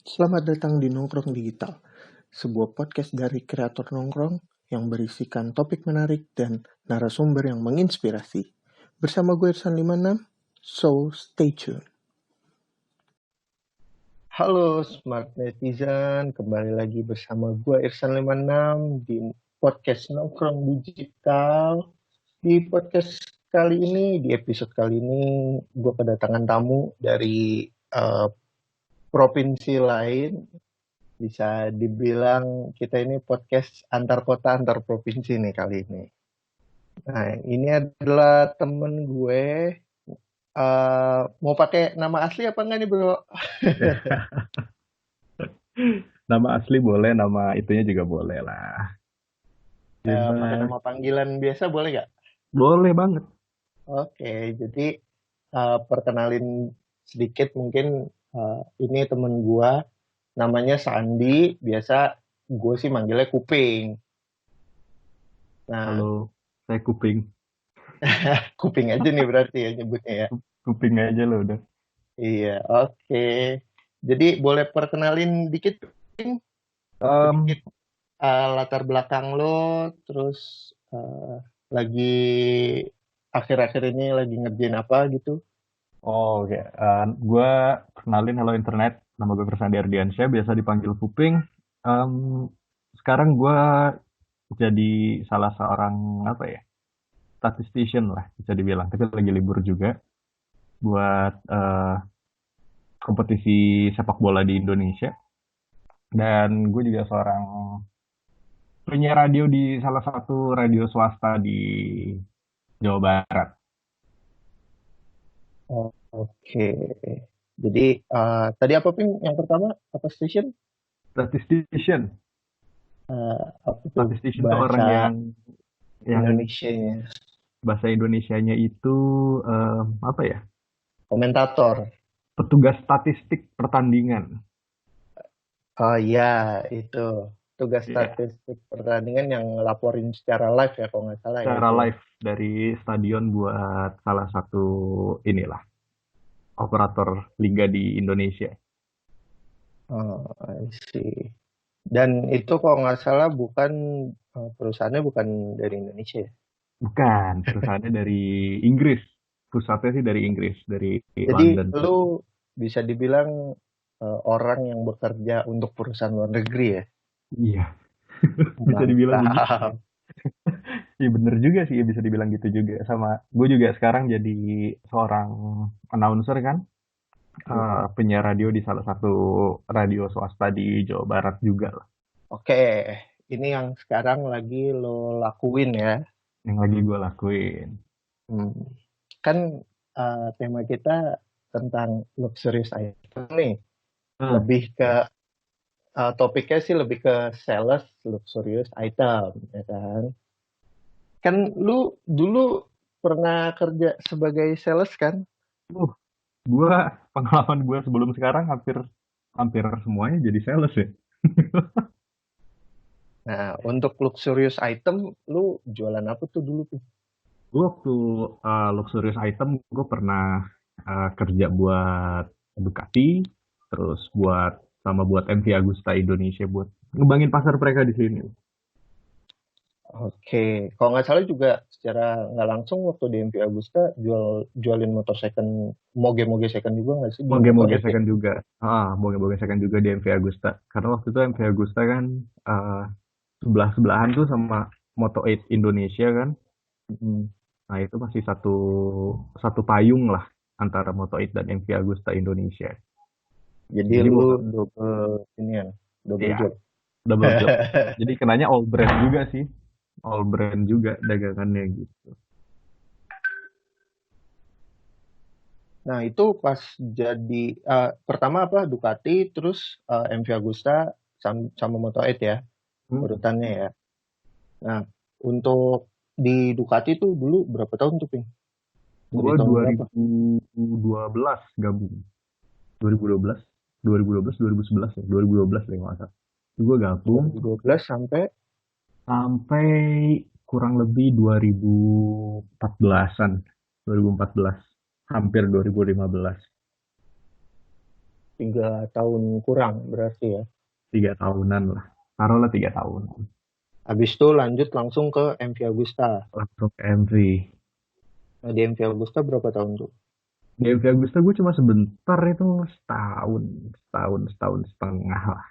Selamat datang di Nongkrong Digital, sebuah podcast dari kreator nongkrong yang berisikan topik menarik dan narasumber yang menginspirasi. Bersama gue Irsan 56, so stay tune. Halo Smart Netizen, kembali lagi bersama gue Irsan 56 di podcast Nongkrong Digital. Di podcast kali ini, di episode kali ini, gue kedatangan tamu dari provinsi lain. Bisa dibilang kita ini podcast antar kota, antar provinsi nih kali ini. Nah, ini adalah temen gue. Mau pakai nama asli apa enggak nih, bro? Nama asli boleh, nama itunya juga boleh lah. Pakai Bebas. nama panggilan biasa boleh nggak? Boleh banget. Oke, jadi perkenalin sedikit mungkin ini temen gue, namanya Sandi. Biasa gue sih manggilnya Kuping. Nah, Kalau saya kuping, Kuping aja nih berarti ya nyebutnya ya. kuping aja lo udah. Iya, oke. Jadi boleh perkenalin dikit, Ping? Em, Sedikit latar belakang lo, terus lagi akhir-akhir ini lagi ngerjain apa gitu? Oke. Gue kenalin Halo Internet. Nama gue Krisnandi Ardiansyah, biasa dipanggil Kuping. Em, Sekarang gue jadi salah seorang apa ya, statistician lah bisa dibilang. Tapi lagi libur juga buat kompetisi sepak bola di Indonesia. Dan gue juga seorang penyiar radio di salah satu radio swasta di Jawa Barat. Oh, oke. Jadi tadi apa, Ping? Yang pertama apa station? Statistician. Apa tuh Statistician itu orang bahasa yang Indonesianya? bahasa Indonesianya itu apa ya? Komentator. Petugas statistik pertandingan. Oh iya, itu tugas Ya, statistik pertandingan yang ngelaporin secara live ya kalau nggak salah ya secara itu ya. live dari stadion buat salah satu inilah operator liga di Indonesia. Oh, I see. Dan itu kalau nggak salah bukan perusahaannya bukan dari Indonesia ya. Bukan, perusahaannya dari Inggris. Pusatnya sih dari Inggris, dari Jadi London. lu bisa dibilang orang yang bekerja untuk perusahaan luar negeri ya. Iya, bisa dibilang begitu. Mantap. Iya bener juga sih, bisa dibilang gitu juga. Sama gue juga sekarang jadi seorang announcer kan, penyiar radio di salah satu radio swasta di Jawa Barat juga lah, Oke, ini yang sekarang lagi lo lakuin ya. yang lagi gue lakuin. Hmm. Kan tema kita tentang luxurious item nih. Hmm. Lebih ke topiknya sih lebih ke sales luxurious item, ya kan? Kan lu dulu pernah kerja sebagai sales kan? Uh, gue pengalaman gue sebelum sekarang hampir hampir semuanya jadi sales ya. Nah, untuk luxurious item, lu jualan apa tuh dulu tuh? Gue waktu luxurious item gue pernah kerja buat Ducati, terus buat MV Agusta Indonesia buat ngembangin pasar mereka di sini. Oke, kalau nggak salah juga secara nggak langsung waktu di MV Agusta jualin motor second, moge-moge second juga nggak sih di Mau Moto 8 ya? gesekan juga. Mau gesekan juga di MV Agusta. Karena waktu itu MV Agusta kan sebelah-sebelahan tuh sama Moto 8 Indonesia kan. Mm. Nah, itu masih satu satu payung lah antara Moto 8 dan MV Agusta Indonesia. Jadi Jadi lu gua double ini ya, double ya job. double job. Jadi kenanya all brand juga sih. All brand juga dagangannya gitu. Nah, itu pas jadi pertama apa Ducati, terus MV Agusta sama Moto 8 ya Hmm. urutannya ya. Nah, untuk di Ducati tuh dulu berapa tahun tuh, Ping? Dari Gua tahun berapa? 2012 gabung. 2012, 2012, 2011 ya. 2012 deh nggak salah. Gue gabung 2012 sampai sampai kurang lebih 2014-an. 2014. Hampir 2015. 3 tahun kurang berarti ya. 3 tahunan lah. Taruhlah 3 tahun. Habis itu lanjut langsung ke MV Agusta. Langsung ke MV. Nah, di MV Agusta berapa tahun tuh? Di MV Agusta gue cuma sebentar itu setahun. Setahun setengah lah.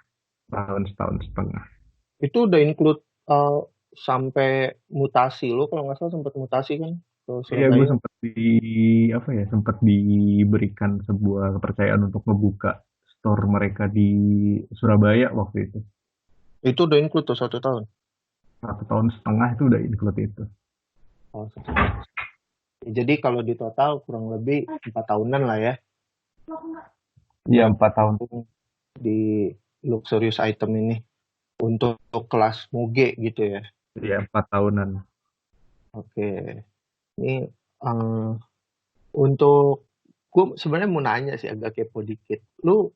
Setahun setengah. Itu udah include sampai mutasi. Lo kalau nggak salah sempat mutasi kan ke Iya, gue Surabaya. sempat sempat diberikan sebuah kepercayaan untuk membuka store mereka di Surabaya waktu itu. Itu udah include tuh 1 tahun. 1 tahun setengah itu udah include itu. Oh, 1 tahun. Jadi kalau di total kurang lebih 4 tahunan lah ya Iya, buat 4 tahun. di luxurious item ini untuk kelas Muge gitu ya. Iya, 4 tahunan. Oke, ini eh, untuk gue sebenarnya mau nanya sih agak kepo dikit. Lu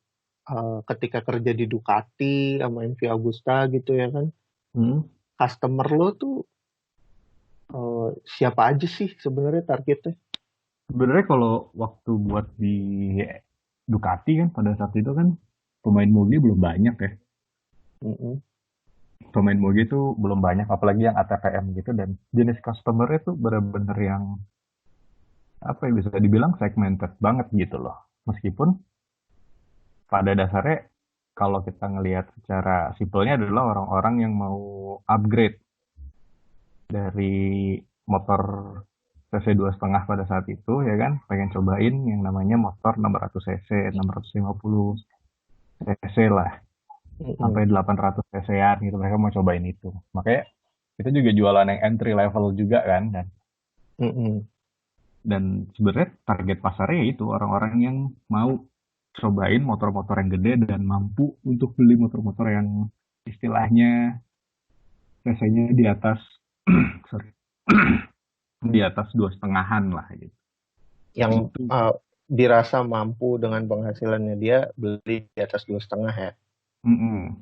ketika kerja di Ducati sama MV Agusta gitu ya kan, Hmm. customer lo tuh siapa aja sih sebenarnya targetnya? Sebenarnya kalau waktu buat di Ducati kan pada saat itu kan pemain moge belum banyak ya. Mm-mm. Pemain moge itu belum banyak, apalagi yang ATVM gitu, dan jenis customer-nya tuh bener-bener yang apa ya, bisa dibilang segmented banget gitu loh. Meskipun pada dasarnya kalau kita ngelihat secara simpelnya adalah orang-orang yang mau upgrade dari motor cc 2,5 pada saat itu ya kan, pengen cobain yang namanya motor 600 cc, 650 cc lah, sampai Mm-mm. 800 cc-an gitu, mereka mau cobain itu. Makanya kita juga jualan yang entry level juga kan, Mm-mm. dan sebenarnya target pasarnya ya itu orang-orang yang mau cobain motor-motor yang gede dan mampu untuk beli motor-motor yang istilahnya cc-nya di atas sorry, di atas 2,5-an lah gitu. Yang Itu. dirasa mampu dengan penghasilannya dia beli di atas 2,5 ya. Mm-mm.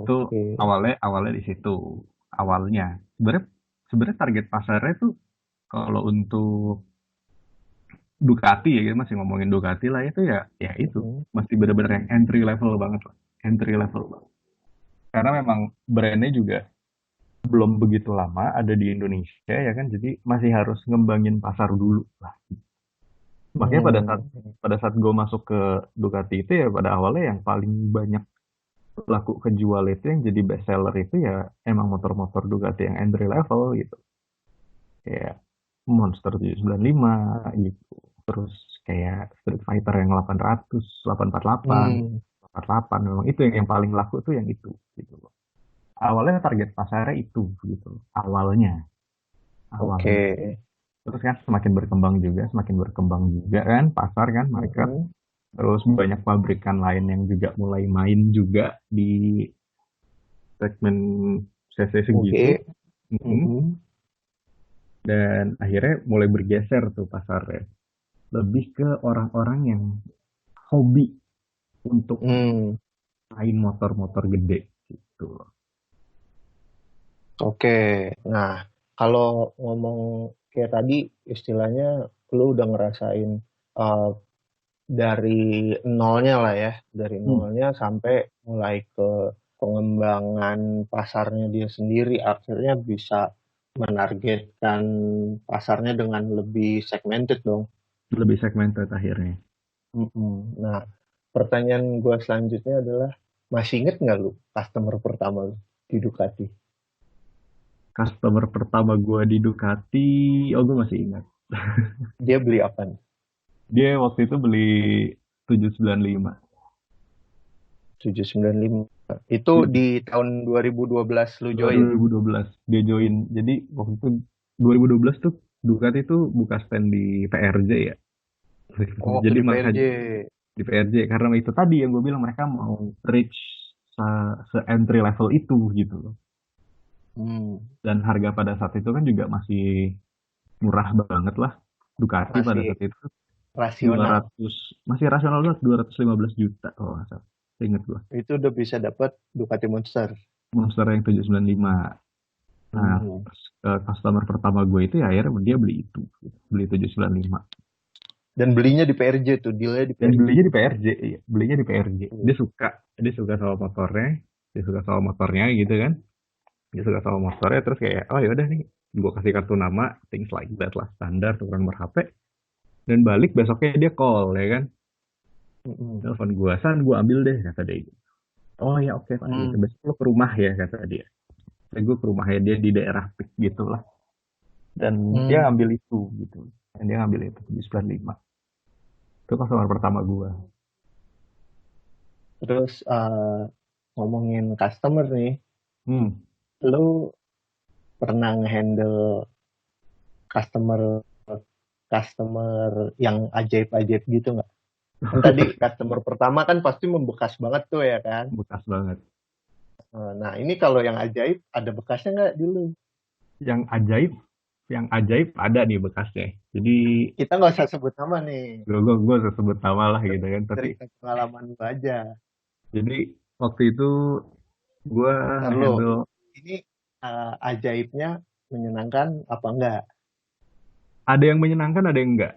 Itu Oke. awalnya awalnya di situ awalnya. Sebenarnya sebenarnya target pasarnya tuh kalau untuk Ducati ya, kita masih ngomongin Ducati lah, itu ya ya itu Mm-mm. masih benar-benar yang entry level banget lah, entry level banget. Karena memang brandnya juga belum begitu lama ada di Indonesia ya kan, jadi masih harus ngembangin pasar dulu lah. Makanya Hmm. pada saat gue masuk ke Ducati itu ya pada awalnya yang paling banyak laku kejual itu, yang jadi best seller itu ya emang motor-motor Ducati yang entry level gitu. Kayak Monster 795 gitu. Terus kayak Street Fighter yang 800, 848, Hmm. 88, memang itu yang paling laku tuh yang itu gitu loh. Awalnya target pasarnya itu gitu loh. Awalnya. Oke. Terus kan semakin berkembang juga kan pasar kan, market. Mm-mm. Terus banyak pabrikan lain yang juga mulai main juga di segmen CC segitu. Oke. Mhm. Mm-mm. Dan akhirnya mulai bergeser tuh pasarnya. Lebih ke orang-orang yang hobi untuk Hmm. main motor-motor gede gitu loh. Oke. Nah, kalau ngomong kayak tadi istilahnya lu udah ngerasain uh, dari nolnya lah ya, dari Hmm, nolnya sampai mulai ke pengembangan pasarnya dia sendiri, akhirnya bisa menargetkan pasarnya dengan lebih segmented dong. lebih segmented akhirnya. Mm-mm. Nah, pertanyaan gue selanjutnya adalah, masih inget nggak lu customer pertama lu di Ducati? Customer pertama gue di Ducati, oh gue masih ingat. Dia beli apa nih? Dia waktu itu beli 795. 795. Itu Tujuh- di tahun 2012 lu join. 2012 dia join. Jadi waktu itu 2012 tuh Ducati tuh buka stand di PRJ ya. Oh, waktu Jadi di mereka PRJ. di PRJ karena itu tadi yang gue bilang, mereka mau reach se-entry level itu gitu loh. Hmm, Dan harga pada saat itu kan juga masih murah banget lah. Ducati pada masih saat itu rasional. 200, masih rasional banget, 215 juta kalau nggak salah. Ingat gue. Itu udah bisa dapat Ducati Monster. Monster yang 795. Nah, Hmm. customer pertama gue itu ya akhirnya dia beli itu. Gitu. Beli 795. Dan belinya di PRJ tuh, dealnya di Dan PRJ. belinya di PRJ, iya. Belinya di PRJ. Dia suka sama motornya, dia suka sama motornya gitu kan. Dia suka sama motornya terus kayak, oh ya udah nih, gue kasih kartu nama, things like that lah, standar tukar nomor HP. Dan balik besoknya dia call ya kan, Mm-mm. telepon gue, San gue ambil deh kata dia gitu. Oh ya oke pak gitu, Hmm. besok lo ke rumah ya kata dia. Dan gue ke rumahnya dia di daerah Pik gitu lah. Dan dia Hmm. ngambil itu gitu. Dan dia ngambil itu di 95. Itu customer pertama gue. Terus ngomongin customer nih, Hmm. lu pernah ngehandle customer customer yang ajaib-ajaib gitu nggak? Kan tadi customer pertama kan pasti membekas banget tuh ya kan. Bekas banget. Nah ini kalau yang ajaib ada bekasnya nggak dulu? Yang ajaib, yang ajaib ada nih bekasnya. Jadi Kita nggak usah sebut nama nih. gue sebut nama lah gitu kan. Tapi Cerita pengalaman lu aja. jadi waktu itu gue Ntar lu, handle, ini ajaibnya menyenangkan apa enggak? ada yang menyenangkan ada yang enggak.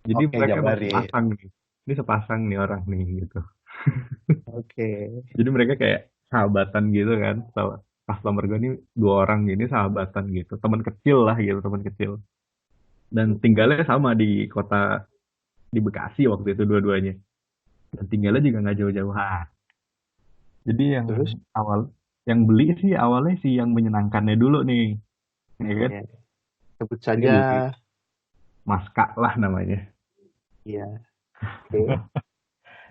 Jadi Oke, mereka emang jabarin. sepasang nih. Ini sepasang nih orang nih gitu. Oke. Jadi mereka kayak sahabatan gitu kan. Sama customer gue nih dua orang gini sahabatan gitu. Teman kecil lah gitu, teman kecil. Dan tinggalnya sama di kota di Bekasi waktu itu dua-duanya. Dan tinggalnya juga nggak jauh-jauhan. Jadi yang Terus, awal, yang beli sih awalnya sih yang menyenangkannya dulu nih. Ya kan? ya, sebut Dia saja, beli Mas K lah namanya. ya, oke.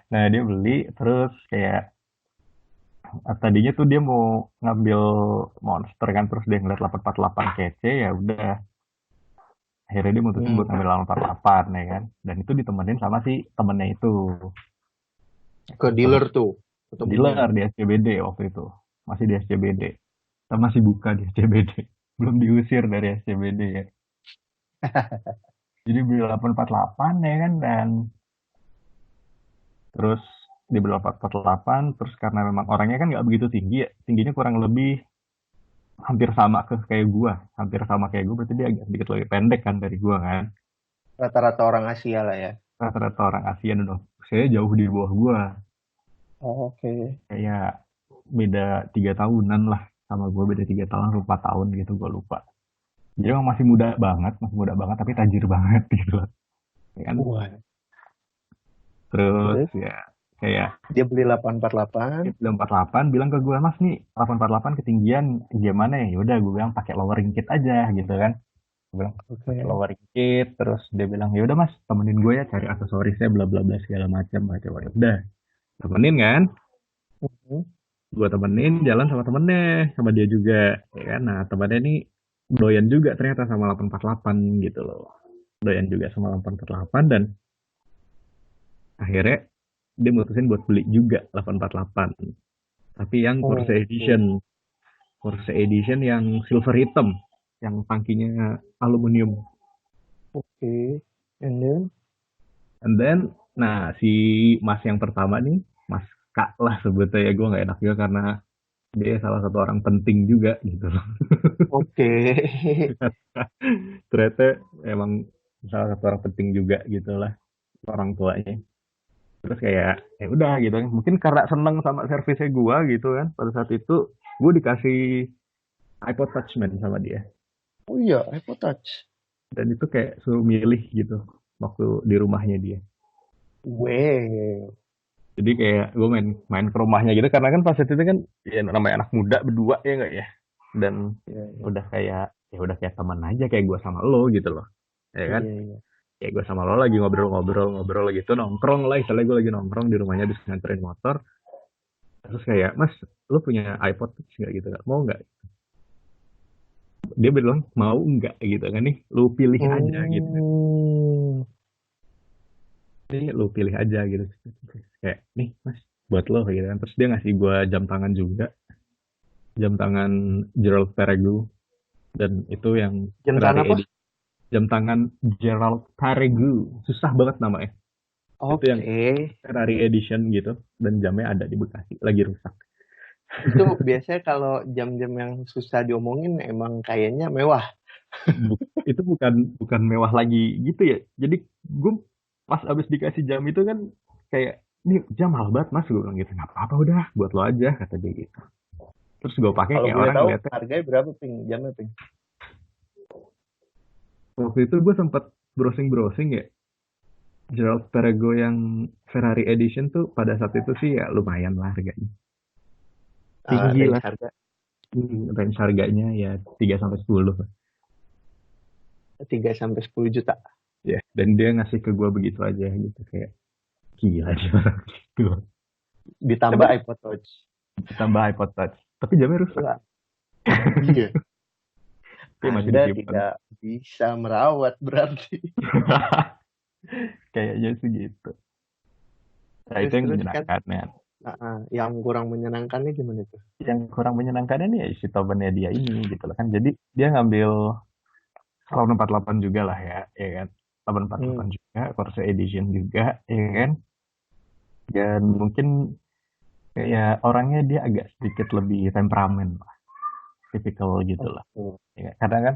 Nah dia beli terus kayak tadinya tuh dia mau ngambil Monster kan terus dia ngeliat 848 kece ya udah akhirnya dia mutusin buat Hmm, ngambil 848 ya kan dan itu ditemenin sama si temennya itu ke terus dealer tuh ketemunya. dealer di SCBD waktu itu masih di SCBD kita masih buka di SCBD belum diusir dari SCBD ya jadi beli 848 ya kan dan terus dibeli 848 terus karena memang orangnya kan nggak begitu tinggi ya tingginya kurang lebih hampir sama ke kayak gua hampir sama kayak gua berarti dia agak sedikit lebih pendek kan dari gua kan Rata-rata orang Asia lah ya. rata-rata orang ASEAN udah saya jauh di bawah gua Oh, oke. kayak beda 3 tahunan lah sama gua beda 3 tahun atau 4 tahun gitu gua lupa jadi emang masih muda banget tapi tajir banget gitu loh ya kan Wah, terus terus ya kayak dia beli 848. dia bilang 48 bilang ke gua mas nih 848 ketinggian gimana ya udah gua bilang pakai lowering kit aja gitu kan gue bilang pakai Oke. lowering kit terus dia bilang ya udah mas temenin gue ya cari aksesorisnya bla bla bla segala macam macam ya udah temenin kan Mhm. gue temenin jalan sama temennya sama dia juga ya kan nah temennya ini doyan juga ternyata sama 848 gitu loh doyan juga sama 848 dan akhirnya dia mutusin buat beli juga 848 tapi yang Corsair Oke. Edition Corsair Edition yang silver hitam yang tangkinya aluminium. Oke. And then, And then, nah si Mas yang pertama nih, Mas Kak lah sebetulnya ya gue nggak enak juga karena dia salah satu orang penting juga gitu loh. oke. Ternyata emang salah satu orang penting juga gitu lah orang tuanya. Terus kayak ya udah gitu kan. Mungkin karena seneng sama servisnya gue gitu kan. Pada saat itu gue dikasih iPod Touchman sama dia. Oh iya, iPod Touch. Dan itu kayak suruh milih gitu waktu di rumahnya dia. Weh. Jadi kayak gue main main ke rumahnya gitu karena kan pas itu kan ya namanya anak muda berdua ya enggak ya. Dan Iya, iya. udah kayak ya udah kayak teman aja kayak gue sama lo gitu loh. Ya kan? Iya, iya. Kayak gue sama lo lagi ngobrol-ngobrol gitu nongkrong lah istilahnya gue lagi nongkrong di rumahnya habis nganterin motor. Terus kayak, "Mas, lo punya iPod Touch nggak gitu kan? Mau nggak?" Dia bilang, "Mau nggak?" gitu kan nih. Lu pilih aja gitu. Hmm. Ini lu pilih aja gitu. Kayak, "Nih, Mas, buat lo gitu kan." Terus dia ngasih gue jam tangan juga, jam tangan Gerald Perregaux dan itu yang Jam Ferrari tangan apa? edisi jam tangan Gerald Perregaux susah banget namanya itu yang Oke. Ferrari edition gitu dan jamnya ada di Bekasi lagi rusak. Itu biasanya kalau jam-jam yang susah diomongin emang kayaknya mewah. Itu bukan bukan mewah lagi gitu ya jadi gue pas abis dikasih jam itu kan kayak, ini jam mahal banget mas, gue bilang gitu. Nggak apa-apa, udah buat lo aja, kata dia gitu. Terus gue pakai, Kalau kayak boleh orang tahu ngeliatnya. harganya berapa ping jamnya ping? Waktu itu gue sempat browsing-browsing ya, Gerald Perego yang Ferrari Edition tuh pada saat itu sih ya lumayan lah harganya. Tinggi Range lah. harga Range harganya ya 3 sampai 10. 3 sampai 10 juta. Ya, dan dia ngasih ke gue begitu aja gitu, kayak gila dia orang gitu. Ditambah Tapi iPod Touch. ditambah iPod Touch. Tapi jamnya rusak. Wah, iya. Tapi masih Anda disimpan. tidak bisa merawat berarti. Kayaknya sih gitu. Nah, itu Terus yang terus kan, menyenangkan ya. yang kurang menyenangkannya gimana tuh? Yang kurang menyenangkannya nih ya isi tobennya dia ini gitu loh kan. Jadi dia ngambil 848 juga lah ya kan. 848 Hmm, juga, Corsa Edition juga, ya kan. Dan mungkin kayak orangnya dia agak sedikit lebih temperamen lah, tipikal gitu lah. oke. Ya, karena kan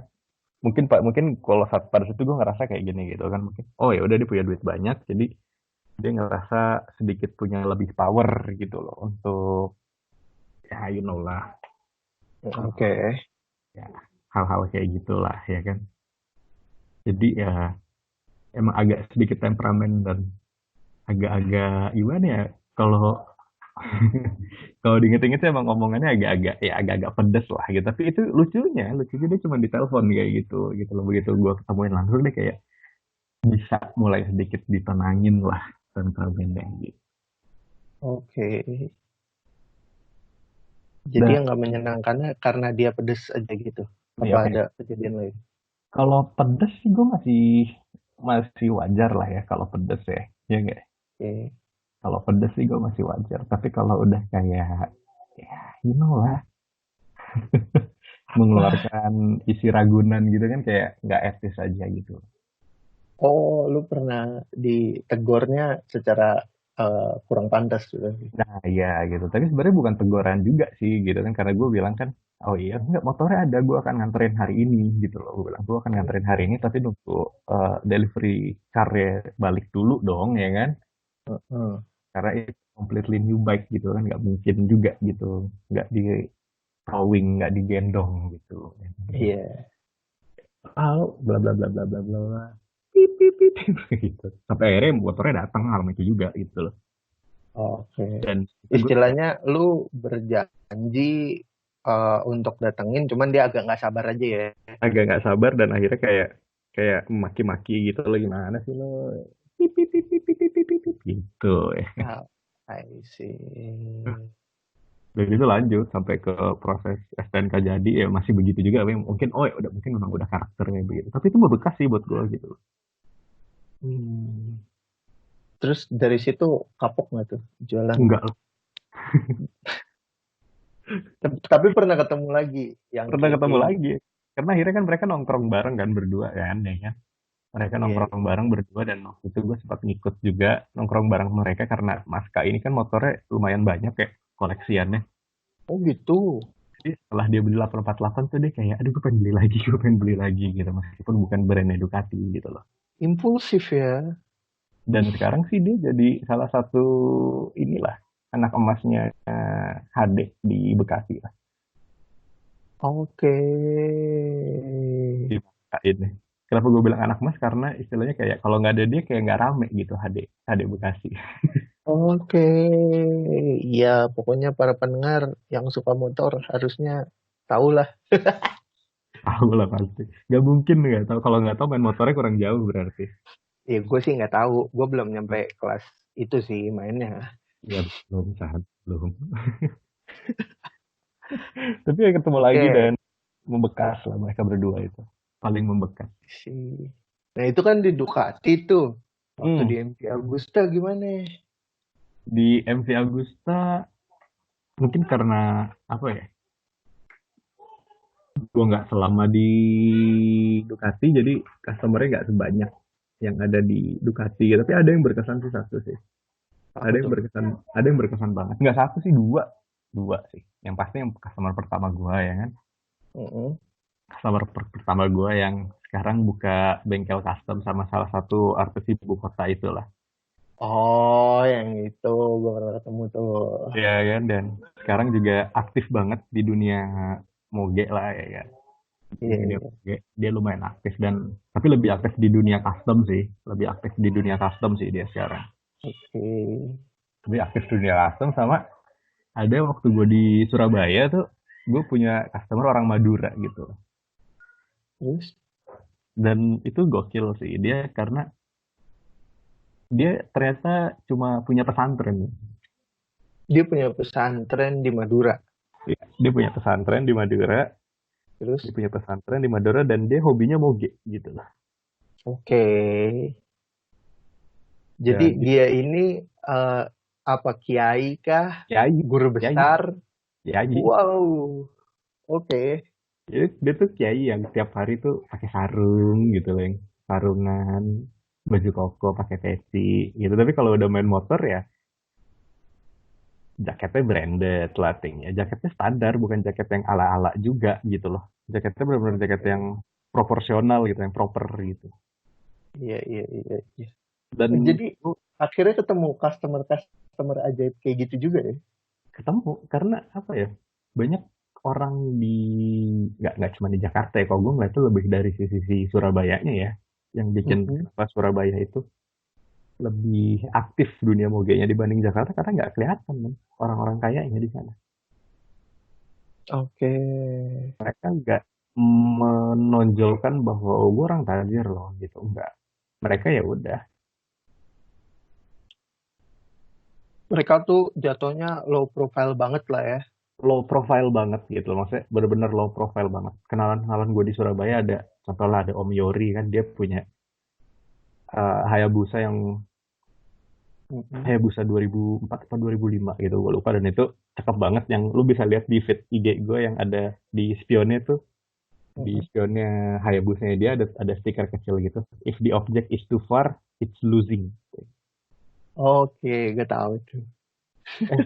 mungkin kalau saat pada situ gue ngerasa kayak gini gitu kan, mungkin oh ya udah dia punya duit banyak, jadi dia ngerasa sedikit punya lebih power gitu loh untuk ya you know lah, Oke. ya hal-hal kayak gitulah ya kan. Jadi ya emang agak sedikit temperamen dan agak-agak gimana ya, kalau kalau diinget-inget sih emang ngomongannya agak-agak pedes lah gitu. Tapi itu lucunya dia cuma di telepon kayak gitu loh. Begitu gue ketemuin langsung deh kayak bisa mulai sedikit ditenangin lah temperamennya gitu. Oke. Jadi Dah, yang nggak menyenangkannya karena dia pedes aja gitu. nih Apa oke. ada kejadian lain? Kalau pedes sih gue masih masih wajar lah ya kalau pedes ya. Ya nggak? Oke. Kalau pedes sih gue masih wajar. Tapi kalau udah kayak ya you know lah, Ah, mengeluarkan isi ragunan gitu kan kayak nggak etis aja gitu. oh, lu pernah ditegurnya secara kurang pantas gitu. Nah, iya gitu. Tapi sebenarnya bukan teguran juga sih gitu kan, karena gue bilang kan, oh iya enggak, motornya ada, gue akan nganterin hari ini gitu loh. Gue bilang gue akan nganterin hari ini tapi nunggu delivery car-nya balik dulu dong ya kan. Heeh. Karena itu completely new bike gitu kan, nggak mungkin juga gitu, nggak di towing, nggak digendong gitu. Iya. Oh, bla bla bla bla bla bla bla. Pip, pip, pip, pip, gitu. Sampai akhirnya motornya datang malam itu juga gitu loh. Oke. Dan itu gue kayak Istilahnya lu berjanji untuk datengin, cuman dia agak nggak sabar aja ya. agak nggak sabar dan akhirnya kayak kayak maki-maki gitu loh, gimana sih lo, pip, pip, pip, pip, pip, pip, pip, pip, pip, gitu ya. Ah, I see. Dan itu lanjut sampai ke proses STNK, jadi ya masih begitu juga. Mungkin oh ya udah, mungkin memang udah karakternya begitu, tapi itu membekas sih buat gue gitu. Hmm. Terus dari situ kapok nggak tuh jualan? Enggak lah, Tapi pernah ketemu lagi yang pernah kayak ketemu kayak lagi karena akhirnya kan mereka nongkrong bareng kan berdua kan ya kan. Mereka iya. nongkrong bareng berdua dan waktu itu gue sempat ngikut juga nongkrong bareng mereka karena Maska ini kan motornya lumayan banyak kayak koleksiannya. Oh gitu. Jadi setelah dia beli 848 tuh dia kayak, aduh gue pengen beli lagi, gue pengen beli lagi gitu. Meskipun bukan brand Ducati gitu loh. Impulsif ya. Dan sekarang sih dia jadi salah satu inilah anak emasnya HD di Bekasi lah. Oke. Di ini. Kenapa gue bilang anak emas? Karena istilahnya kayak kalau nggak ada dia kayak nggak rame gitu HD Bekasi. Oke. Ya, pokoknya para pendengar yang suka motor harusnya tahu lah. Tahu lah pasti. Gak mungkin nggak tahu. Kalau nggak tahu main motornya kurang jauh berarti. Ya, gue sih nggak tahu. Gue belum nyampe kelas itu sih mainnya. Ya belum saat belum. Tapi ya ketemu lagi Oke. dan membekas lah mereka berdua itu. Paling membekas. Sih. Nah, itu kan di Ducati tuh. Waktu di Hmm. MP Agusta gimana? Di MV Agusta mungkin karena apa ya, gue nggak selama di Ducati jadi customernya nggak sebanyak yang ada di Ducati, tapi ada yang berkesan sih, satu sih, Apa tuh? ada yang berkesan banget, nggak satu sih, dua dua sih. Yang pasti yang customer pertama gue ya kan, Mm-mm. customer pertama gue yang sekarang buka bengkel custom sama salah satu artis ibu kota itulah. Oh, yang itu gue pernah ketemu tuh. Ya kan, dan sekarang juga aktif banget di dunia moge lah ya kan. Di Iya, dunia iya. moge dia lumayan aktif, dan tapi lebih aktif di dunia custom sih. Lebih aktif di dunia custom sih dia sekarang. Oke. Lebih aktif di dunia custom. Sama ada waktu gue di Surabaya tuh, gue punya customer orang Madura gitu. Terus Dan itu gokil sih dia, karena dia ternyata cuma punya pesantren. dia punya pesantren di Madura. Dia punya pesantren di Madura, Terus, dan dia hobinya moge gitu lah. oke. Jadi Dan itu dia ini eh, apa kiai kah? kiai, Guru kiai, besar? kiai. Wow. Oke. Jadi dia tuh kiai yang tiap hari tuh pakai sarung gitu loh, yang sarungan, baju koko, pakai peci gitu. Tapi kalau udah main motor ya jaketnya branded, lightingnya jaketnya standar, bukan jaket yang ala-ala juga gitu loh. Jaketnya benar-benar jaket yang proporsional gitu, yang proper gitu. Iya, iya, iya, iya. Dan Jadi akhirnya ketemu customer ajaib kayak gitu juga ya? ketemu karena apa ya, banyak orang di, nggak cuma di Jakarta ya, kalau gue ngeliat tuh lebih dari sisi Surabayanya ya, yang bikin Mhm. kenapa Surabaya itu lebih aktif dunia mogenya dibanding Jakarta, karena nggak kelihatan kan orang-orang kayanya di sana. Oke. Mereka nggak menonjolkan bahwa oh, gue orang tajir loh gitu, enggak. Mereka ya udah Mereka tuh jatuhnya low profile banget lah ya. low profile banget gitu, maksudnya bener-bener low profile banget. Kenalan-kenalan gue di Surabaya ada, contohnya ada Om Yori kan, dia punya Hayabusa yang Mhm. Hayabusa 2004 atau 2005 gitu, gue lupa. Dan itu cakep banget, yang lu bisa lihat di feed IG gue yang ada di spionnya tuh. Di Mhm. spionnya Hayabusa dia ada stiker kecil gitu, if the object is too far it's losing. Oke, gak tahu tuh. eh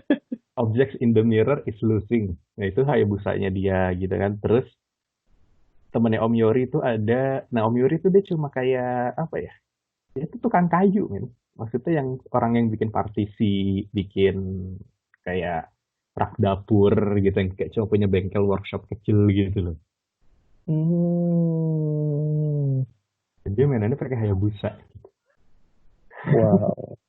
Objects in the mirror is losing. Nah itu Hayabusanya dia gitu kan. Terus temennya Om Yori itu ada, nah Om Yori itu dia cuma kayak apa ya, dia itu tukang kayu men. Maksudnya yang orang yang bikin partisi, bikin kayak rak dapur gitu, yang kayak cuma punya bengkel workshop kecil gitu loh. Hmm. Dan dia mainannya pakai Hayabusa. Wow.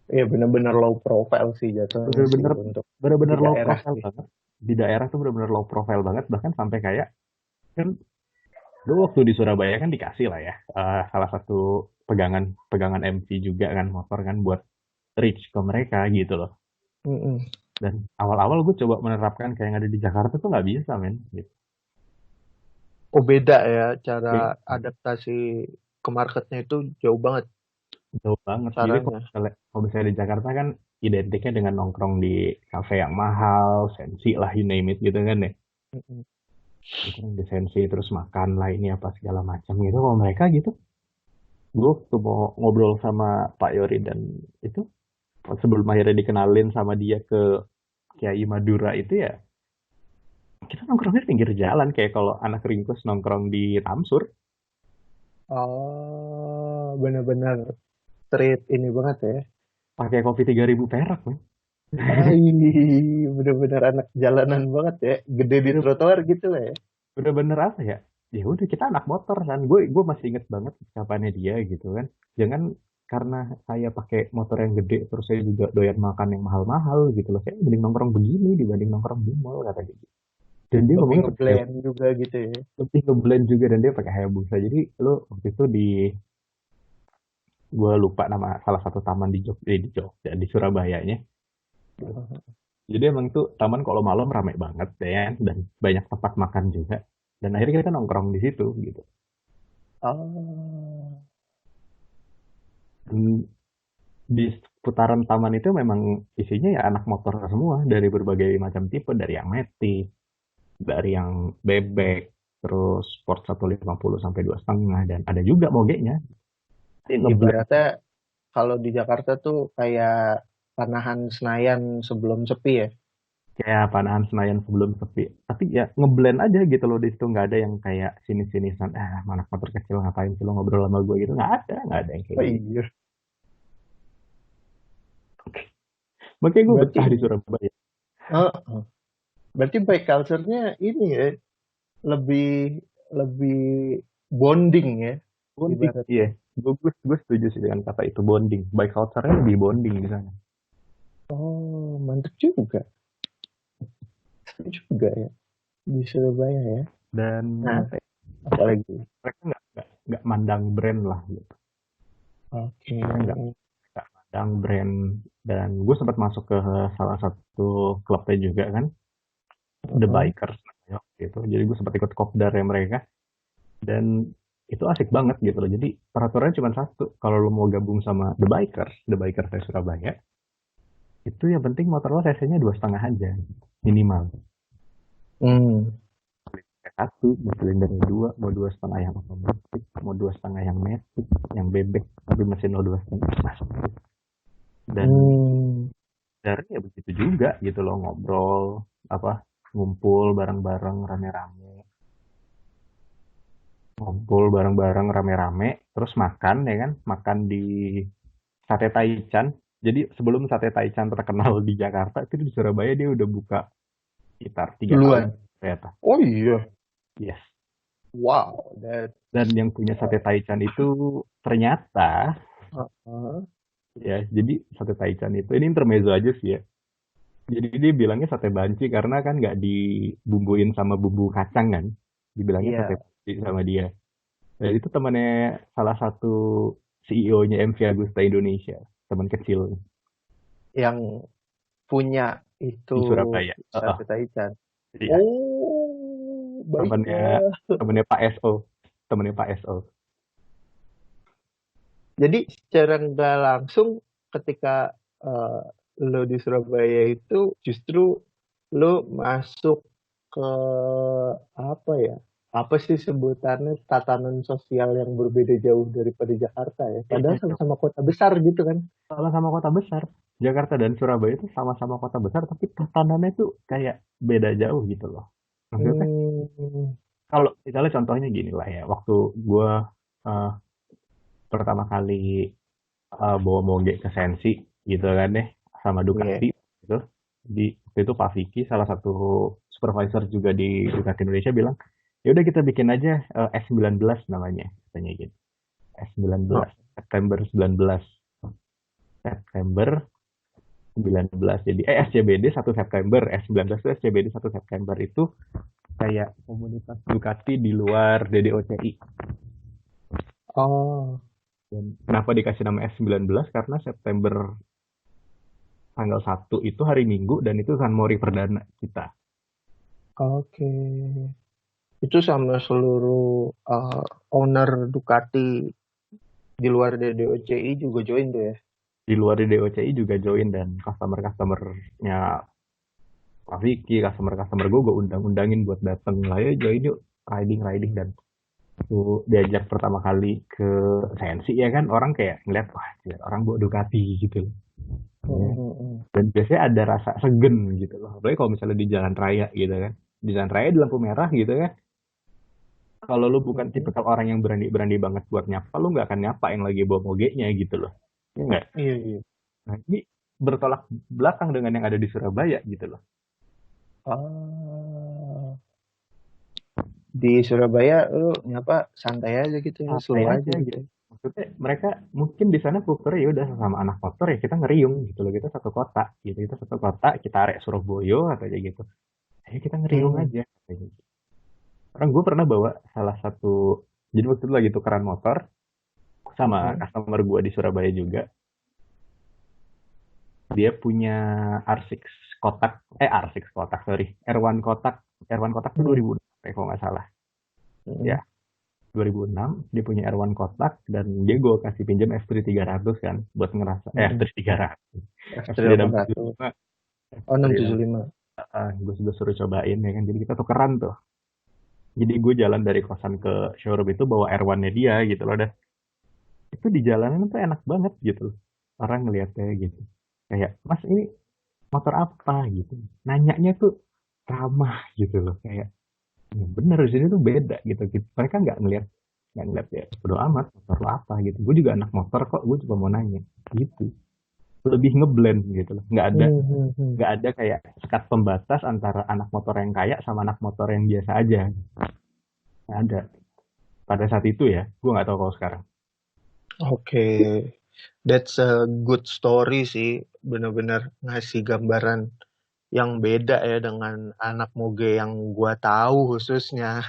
Ya benar-benar low profile sih jatuhnya sih Bener-bener untuk di bener-bener low daerah profile sih. banget. Di daerah tuh bener-bener low profile banget, bahkan sampai kayak kan gue waktu di Surabaya kan dikasih lah ya salah satu pegangan pegangan MC juga kan, motor kan, buat reach ke mereka gitu loh. Mm-mm. Dan awal-awal gue coba menerapkan kayak yang ada di Jakarta tuh nggak bisa men gitu. Oh beda ya cara Kayak adaptasi ke marketnya itu jauh banget jauh banget. Jadi caranya. kalau misalnya di Jakarta kan identiknya dengan nongkrong di kafe yang mahal, sensi lah, you name it gitu kan ya. Mm-mm. Nongkrong di sensi terus makan lah ini apa segala macam gitu. Kalau mereka gitu, gue waktu mau ngobrol sama Pak Yori dan itu, sebelum akhirnya dikenalin sama dia ke Kiai Madura itu ya, kita nongkrongnya di pinggir jalan kayak kalau anak ringkus nongkrong di Tamsur, Oh, benar-benar street ini banget ya. pakai kopi 3.000 perak kan. Ai, benar-benar anak jalanan banget ya. Gede di Bener- trotoar gitu lah ya. Bener-bener apa ya, ya udah kita anak motor kan, gue masih inget banget ucapannya dia gitu kan, jangan karena saya pakai motor yang gede terus saya juga doyan makan yang mahal-mahal gitu loh, saya mending nongkrong begini dibanding nongkrong di mall kata dia gitu. Dan dia Lebih ngomongnya pakai ngeblend juga gitu ya. lebih ngeblend juga, dan dia pakai Hayabusa. Jadi lo waktu itu di, gue lupa nama salah satu taman di Jogja, di Jogja di Surabayanya. Jadi emang tuh taman kalau malam rame banget ya, dan banyak tempat makan juga. Dan akhirnya kita nongkrong di situ gitu. Oh, Dan di putaran taman itu memang isinya ya anak motor semua, dari berbagai macam tipe, dari yang metik, dari yang bebek, terus Sport 150 sampai 2,5, dan ada juga mogenya. Ini ngeblend. ibaratnya kalau di Jakarta tuh kayak Panahan Senayan sebelum sepi ya. kayak Panahan Senayan sebelum sepi. Tapi ya ngeblend aja gitu loh di situ, nggak ada yang kayak sini-sinisan, mana motor kecil ngapain sih lo ngobrol sama gue gitu, nggak ada yang kayak Oh gitu. iya. Makanya gue Berarti betah di Surabaya. Heeh. Berarti bike culture-nya ini ya lebih lebih bonding ya Bonding, iya. ibaratnya. Gue setuju sih dengan kata itu, bonding. Bike culture-nya lebih bonding di sana. Oh, mantep juga. Seru juga ya di Surabaya ya. Dan Nah, apalagi? mereka nggak mandang brand lah gitu. Oke. Mereka nggak mandang brand. Dan gue sempat masuk ke salah satu klubnya juga kan, The Heeh. Bikers namanya gitu. Jadi gue sempat ikut kopdar ya mereka. Dan itu asik banget gitu loh. Jadi peraturannya cuma satu. Kalau lo mau gabung sama The Bikers dari Surabaya, itu yang penting motor lo cc-nya 2,5 aja minimal. Hmm. Satu, mau silinder dua, mau 2,5 yang otomatis, mau 2,5 yang metik, yang bebek, tapi mesin lo 2,5 masuk. Dan Hmm. dari ya begitu juga gitu loh, ngobrol, apa, ngumpul bareng-bareng rame-rame, ngumpul bareng-bareng rame-rame, terus makan ya kan, makan di Sate Taichan. Jadi sebelum Sate Taichan terkenal di Jakarta, itu di Surabaya dia udah buka sekitar 3 tahun Duluan. ternyata. Oh iya. Yes. Wow. That. Dan yang punya Sate Taichan itu ternyata, Heeh. ya, jadi Sate Taichan itu, ini intermezzo aja sih ya. Jadi dia bilangnya sate banci karena kan nggak dibumbuin sama bumbu kacang kan. Dibilangnya sate Iya. banci sama dia. Dan itu temannya salah satu CEO-nya MV Agusta Indonesia. Teman kecil Yang punya itu di Surabaya. sate Taichan. Iya, Oh, temannya baiklah. temannya Pak SO. Temannya Pak SO. Jadi secara nggak langsung ketika eh, lo di Surabaya itu justru lo masuk ke apa ya? Apa sih sebutannya tatanan sosial yang berbeda jauh daripada Jakarta ya? Padahal Iya, Cok. sama-sama kota besar gitu kan? Sama-sama kota besar. Jakarta dan Surabaya itu sama-sama kota besar, tapi tatanannya tuh kayak beda jauh gitu loh. Maksudnya, Hmm, kalau misalnya contohnya gini lah ya, waktu gue uh, pertama kali bawa moge ke Sensi gitu kan deh, sama iya. Ducati gitu. Di waktu itu Pak Vicky, salah satu supervisor juga di Ducati Indonesia, bilang ya udah kita bikin aja S19 namanya, katanya gitu. Oh, S19, September 19, September 19. Jadi SCBD 1 September, S19 itu SCBD 1 September, itu kayak komunitas Ducati di luar DDOCI. oh, Dan kenapa dikasih nama S19? Karena September tanggal 1 itu hari Minggu, dan itu San Mori perdana kita. oke. Itu sama seluruh owner Ducati di luar dari DOCI juga join tuh ya? Di luar di DOCI juga join, dan customer-customernya Pak Vicky, customer-customer gue undang-undangin buat dateng lah, ya join yuk, riding-riding. Dan tuh diajak pertama kali ke Sensi ya kan, orang kayak ngeliat, wah gila, orang bawa Ducati gitu loh. Ya. Mm-mm. Dan biasanya ada rasa segen gitu loh. Apalagi kalau misalnya di jalan raya gitu kan. Di jalan raya di lampu merah gitu kan. Kalau lu bukan Mm-mm. tipikal orang yang berani-berani banget buat nyapa, lu nggak akan nyapa yang lagi bawa mogenya gitu loh. Iya nggak? Iya, iya. Nah, ini bertolak belakang dengan yang ada di Surabaya gitu loh. Ah, di Surabaya lu nyapa santai aja gitu ya, Santai slow aja aja gitu gitu. ya. Maksudnya mereka mungkin di sana kulturnya ya udah, sama anak motor ya kita ngeriung gitu loh. Kita satu kota gitu. Kita satu kota, kita arek Surabaya atau kayak gitu. Ayo kita ngeriung Hmm. aja. Kayak gitu. Orang gue pernah bawa salah satu, jadi waktu itu lagi tukeran motor sama Mm-mm. customer gue di Surabaya juga. Dia punya R6 kotak, R6 kotak, sorry, R1 kotak. R1 kotak tuh Hmm. 2006 kalau nggak salah. Ya, Mm-mm. 2006 dia punya R1 kotak, dan dia gue kasih pinjam F3 300 kan, buat ngerasa F3 Mm-mm. 300, F3 F3 800. 675, Oh, F3 675. gue sudah suruh cobain ya kan. Jadi kita tukeran tuh. Jadi gue jalan dari kosan ke showroom itu bawa R1-nya dia gitu loh. Dan itu di jalanan tuh enak banget gitu loh. Orang ngeliatnya gitu. Kayak, Mas ini motor apa gitu. Nanyanya tuh ramah gitu loh, kayak ya bener di sini tuh beda gitu, gitu. Mereka nggak ngeliat ya bodo amat motor lo apa gitu. Gue juga anak motor kok, gue cuma mau nanya gitu. Lebih ngeblend gitu loh. Hmm, hmm, hmm. Nggak ada kayak sekat pembatas antara anak motor yang kaya sama anak motor yang biasa aja. Nggak ada. Pada saat itu ya, gue nggak tahu kalau sekarang. Oke, that's a good story sih. Bener-bener ngasih gambaran yang beda ya dengan anak moge yang gua tahu khususnya.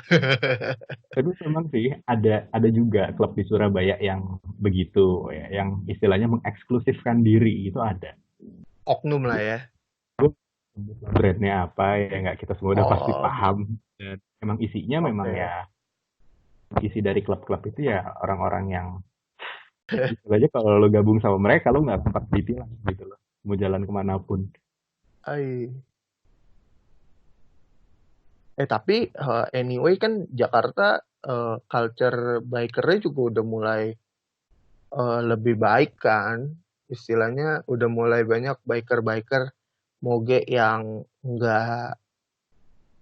Tapi memang sih ada juga klub di Surabaya yang begitu ya, yang istilahnya mengeksklusifkan diri itu ada. Oknum lah ya. Gue sebut brandnya apa ya, nggak kita semua udah pasti Oh, paham. Dan emang isinya memang oke. ya, isi dari klub-klub itu ya orang-orang yang istilahnya kalau lo gabung sama mereka lo nggak tempat ditilang gitu loh. Mau jalan kemanapun. Ai. Tapi anyway kan Jakarta culture bikernya juga udah mulai lebih baik kan. Istilahnya udah mulai banyak biker-biker moge yang nggak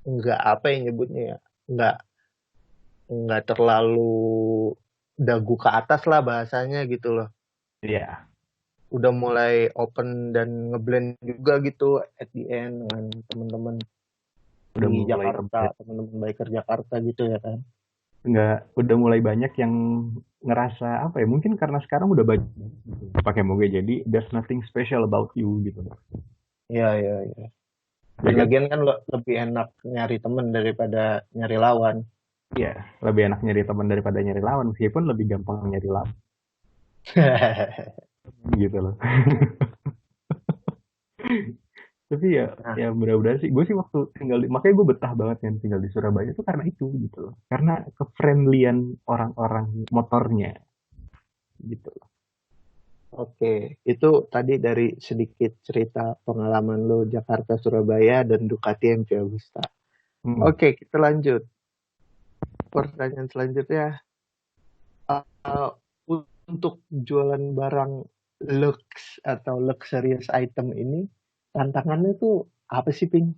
nggak apa yang nyebutnya ya, nggak nggak terlalu dagu ke atas lah bahasanya gitu loh. Iya, Udah mulai open dan ngeblend juga gitu at the end dengan teman-teman udah di mulai Jakarta, teman-teman biker Jakarta gitu ya kan. nggak udah mulai banyak yang ngerasa apa ya, mungkin karena sekarang udah banyak pakai moge jadi there's nothing special about you gitu loh. Iya, iya, iya. Dan Ya kan. lagian kan lebih enak nyari temen daripada nyari lawan. Iya, lebih enak nyari teman daripada nyari lawan, meskipun lebih gampang nyari lawan gitu loh. Tapi ya, Nah, ya mudah-mudahan sih, gue sih waktu tinggal makanya gue betah banget yang tinggal di Surabaya itu karena itu gitu loh, karena kefriendlian orang-orang motornya gitu loh. oke, itu tadi dari sedikit cerita pengalaman lo Jakarta, Surabaya, dan Ducati MV Agusta. Hmm. Oke, kita lanjut. Pertanyaan selanjutnya, uh, untuk jualan barang lux atau luxurious item ini, tantangannya tuh apa sih, Ping?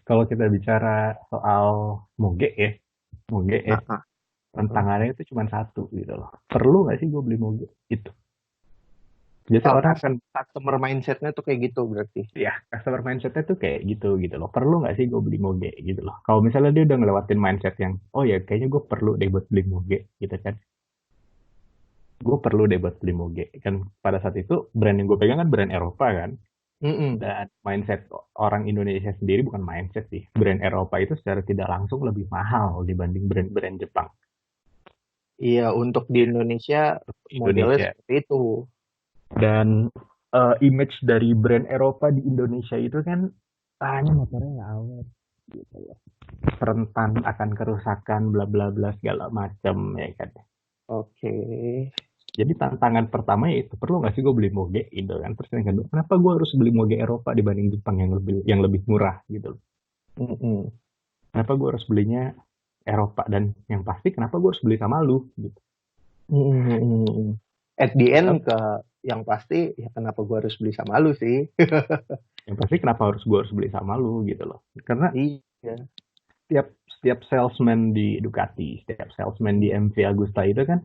Kalau kita bicara soal moge ya, moge ya, Ah, ah, ah. tantangannya itu cuma satu gitu loh, perlu nggak sih gue beli moge itu. Biasanya Oh, orang kan, customer mindsetnya tuh kayak gitu berarti. ya customer mindsetnya tuh kayak gitu loh, perlu nggak sih gue beli moge gitu loh. Kalau misalnya dia udah ngelewatin mindset yang oh ya kayaknya gue perlu deh buat beli moge gitu kan, gue perlu deh buat beli moge kan. Pada saat itu brand yang gue pegang kan brand Eropa kan, Mm-mm. dan mindset orang Indonesia sendiri, bukan mindset sih, brand Eropa itu secara tidak langsung lebih mahal dibanding brand-brand Jepang Iya, untuk di Indonesia di modelnya Indonesia. seperti itu. Dan image dari brand Eropa di Indonesia itu kan hanya motornya nggak awet gitu ya, rentan akan kerusakan bla bla bla segala macam ya kan. Oke. Jadi tantangan pertama ya itu, perlu nggak sih gue beli moge Indo kan. Terus yang kedua, kenapa gue harus beli moge Eropa dibanding Jepang yang lebih murah gitu loh. Mm-mm. Kenapa gue harus belinya Eropa, dan yang pasti kenapa gue harus beli sama lu gitu. Mm-mm. At the end Tapi yang pasti ya kenapa gua harus beli sama lu sih? yang pasti kenapa gue harus beli sama lu gitu loh. Karena Iya. setiap salesman di Ducati, setiap salesman di MV Agusta itu kan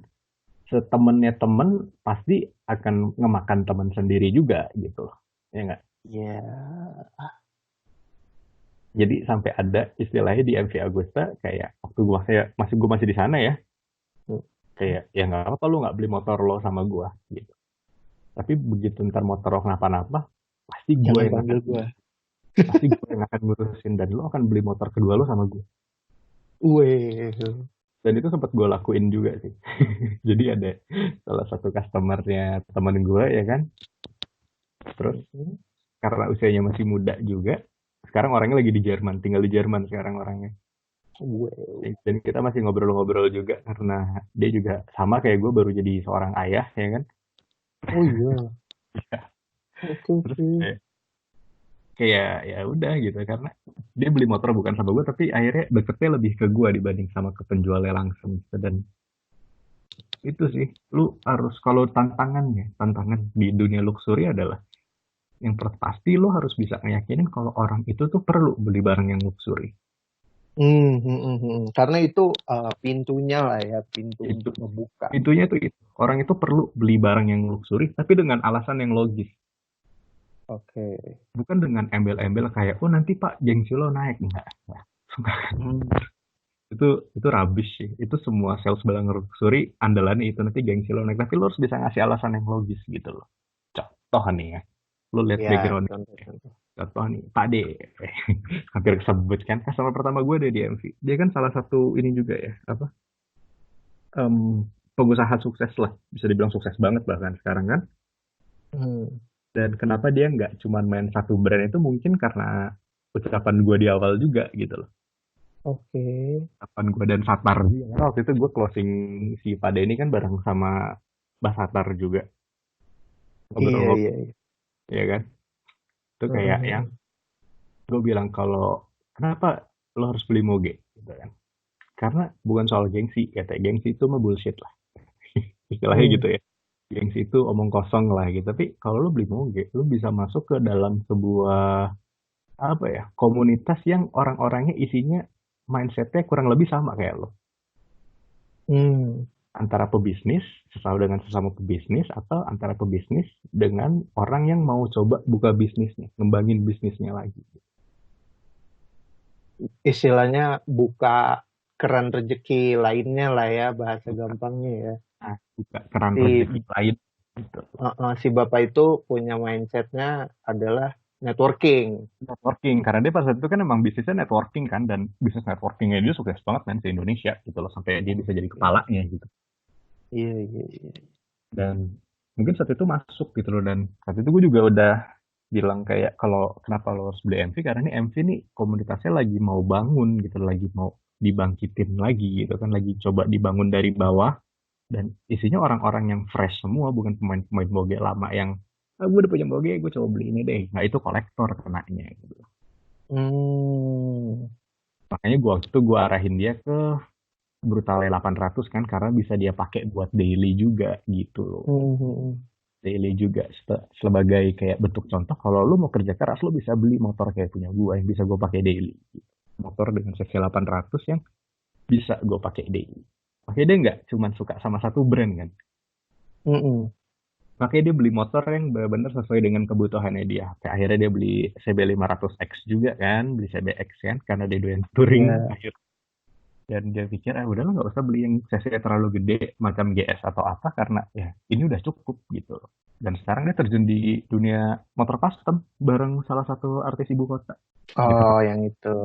setemennya temen pasti akan ngemakan temen sendiri juga gitu loh. Ya nggak? Iya. Jadi sampai ada istilahnya di MV Agusta, kayak waktu gue masih di sana ya, kayak ya nggak apa-apa lu nggak beli motor lo sama gue gitu. Tapi begitu ntar motor lo kenapa-napa, pasti gue Jangan yang akan panggil gua. pasti gue yang akan ngurusin, dan lo akan beli motor kedua lo sama gue. Weh. Dan itu sempat gue lakuin juga sih. Jadi ada salah satu customernya temen gue ya kan, terus Mm-mm. karena usianya masih muda juga, sekarang orangnya lagi di Jerman, tinggal di Jerman sekarang orangnya. Weh. Dan kita masih ngobrol-ngobrol juga karena dia juga sama kayak gue, baru jadi seorang ayah ya kan. Oh iya. Oke, Terus oke. kayak ya udah gitu, karena dia beli motor bukan sama gue, tapi akhirnya deketnya lebih ke gue dibanding sama ke penjualnya langsung gitu. Dan itu sih, lu harus, kalau tantangan di dunia luxury adalah pasti lo harus bisa ngeyakinin kalau orang itu tuh perlu beli barang yang luxury. Karena itu pintunya lah ya, pintu Itu untuk ngebuka. intinya tuh itu. Orang itu perlu beli barang yang luxury tapi dengan alasan yang logis. Oke. Bukan dengan embel-embel kayak, oh nanti Pak gengsi lo naik. Enggak. Enggak. Hmm. Itu rubbish sih. Itu semua sales barang luxury andalannya itu nanti gengsi lo naik. Tapi lo harus bisa ngasih alasan yang logis gitu loh. Contoh nih ya. Lo lihat Ya, background. contoh-contoh. Contoh nih, Pak D. Hampir kesebut kan. Customer pertama gue ada di MV. Dia kan salah satu ini juga ya. Apa? Pengusaha sukses lah. Bisa dibilang sukses banget bahkan sekarang kan. Hmm. Dan kenapa dia nggak cuma main satu brand itu mungkin karena ucapan gue di awal juga gitu loh. Oke. Ucapan gue dan Satar juga. Karena waktu itu gue closing si Pak D ini kan bareng sama Mbak Satar juga. Iya, Ngobrol-ngobrol, iya, iya. ya kan. Itu kayak yang Heeh. gue bilang kalau kenapa lo harus beli Moge gitu kan. Karena bukan soal gengsi, kata gengsi itu mah bullshit lah. Istilahnya Hmm. gitu ya. Gengsi itu omong kosong lah gitu. Tapi kalau lo beli Moge, lo bisa masuk ke dalam sebuah apa ya, komunitas yang orang-orangnya isinya mindsetnya kurang lebih sama kayak lo. Hmm. Antara pebisnis, sesama dengan sesama pebisnis, atau antara pebisnis dengan orang yang mau coba buka bisnisnya, ngembangin bisnisnya lagi. Istilahnya buka keran rezeki lainnya lah ya, bahasa Buka, gampangnya ya. buka keran Si rezeki lain gitu. si bapak itu punya mindsetnya adalah networking. Networking karena dia pas saat itu kan emang bisnisnya networking kan, dan bisnis networkingnya dia sukses banget kan di Indonesia gitu loh, sampai dia bisa jadi Oke. kepalanya gitu. Iya, iya, iya. Dan mungkin saat itu masuk gitu loh, dan saat itu gue juga udah bilang kayak kalau kenapa lo harus beli MV, karena ini MV nih komunitasnya lagi mau bangun gitu, lagi mau dibangkitin lagi gitu kan, lagi coba dibangun dari bawah, dan isinya orang-orang yang fresh semua, bukan pemain-pemain boge lama yang gue udah punya boge gue coba beli ini deh. Nah itu kolektor kenanya gitu. Hmm. Makanya gue waktu itu gue arahin dia ke Brutale 800 kan, karena bisa dia pakai buat daily juga gitu loh. Hmm, hmm, hmm. Daily juga sebagai kayak bentuk contoh kalau lu mau kerja keras lu bisa beli motor kayak punya gue yang bisa gue pakai daily. Motor dengan cc 800 yang bisa gue pakai daily. Makanya dia nggak cuma suka sama satu brand kan. Hmm. Makanya dia beli motor yang benar-benar sesuai dengan kebutuhannya dia. Kayak akhirnya dia beli CB500X juga kan, beli CBX kan, karena dia doyan touring. Ya. Dan dia pikir, udahlah nggak usah beli yang cc terlalu gede macam GS atau apa, karena ya ini udah cukup gitu. Dan sekarang dia terjun di dunia motor custom bareng salah satu artis ibu kota. Gitu. Oh, yang itu.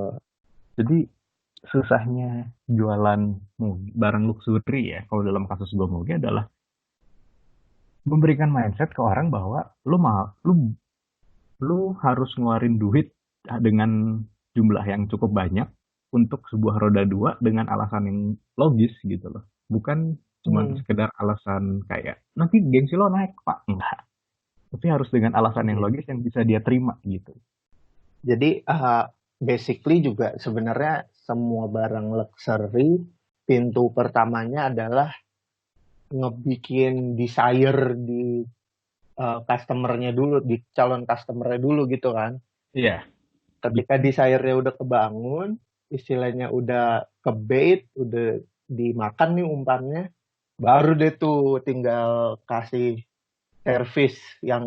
Jadi susahnya jualan barang luxury ya, kalau dalam kasus gue adalah memberikan mindset ke orang bahwa lu harus ngeluarin duit dengan jumlah yang cukup banyak untuk sebuah roda dua dengan alasan yang logis gitu loh. Bukan cuma Hmm. sekedar alasan kayak nanti gengsi lo naik Pak. Enggak. Tapi harus dengan alasan yang Iya. logis yang bisa dia terima gitu. Jadi basically juga sebenarnya semua barang luxury pintu pertamanya adalah ngebikin desire di customernya dulu, di calon customernya dulu gitu kan. Iya, Ketika desire-nya udah kebangun, istilahnya udah kebait, udah dimakan nih umpannya, baru deh tuh tinggal kasih service yang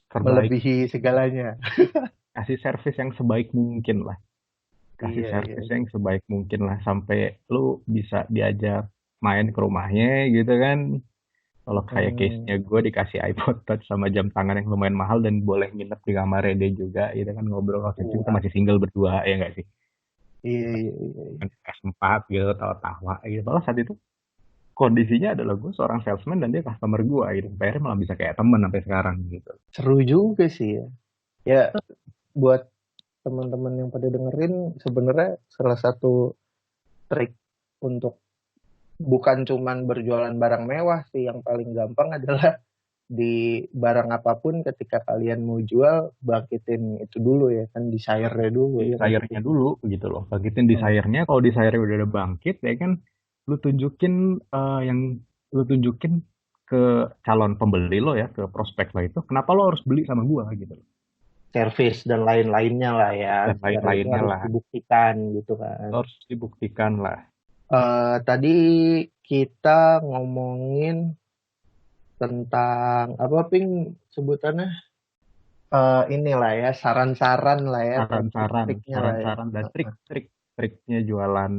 terbaik. melebihi segalanya. Kasih servis yang sebaik mungkin lah. Kasih Iya, iya, servis yang iya. sebaik mungkin lah sampai lu bisa diajak main ke rumahnya gitu kan. Kalau kayak Hmm, case-nya gue dikasih iPod Touch sama jam tangan yang lumayan mahal dan boleh nginep di kamarnya dia juga, gitu kan, ngobrol waktu itu kita wah, masih single berdua ya nggak sih? iya, iya, iya, iya. Kan S4 gitu, tawa-tawa gitu. Malah saat itu kondisinya adalah gue seorang salesman dan dia customer gue gitu. Akhirnya malah bisa kayak temen sampai sekarang gitu. Seru juga sih ya. Ya, buat teman-teman yang pada dengerin, sebenarnya salah satu trik untuk bukan cuman berjualan barang mewah sih, yang paling gampang adalah di barang apapun ketika kalian mau jual, bangkitin itu dulu ya kan, desire-nya dulu ya kan sih. Desire-nya dulu gitu loh. Bangkitin Hmm. desire-nya, kalau desire udah ada bangkit ya kan, lu tunjukin yang lu tunjukin ke calon pembeli lo ya, ke prospek lo itu, kenapa lo harus beli sama gua gitu loh. Service dan lain-lainnya lah ya. Dan Secara itu lain-lainnya harus lah. dibuktikan gitu kan. Lo harus dibuktikan lah. Tadi kita ngomongin tentang apa ping sebutannya? Inilah ya, saran-saran lah ya, atau Saran-saran, trik-triknya lah ya. saran-saran dan triknya jualan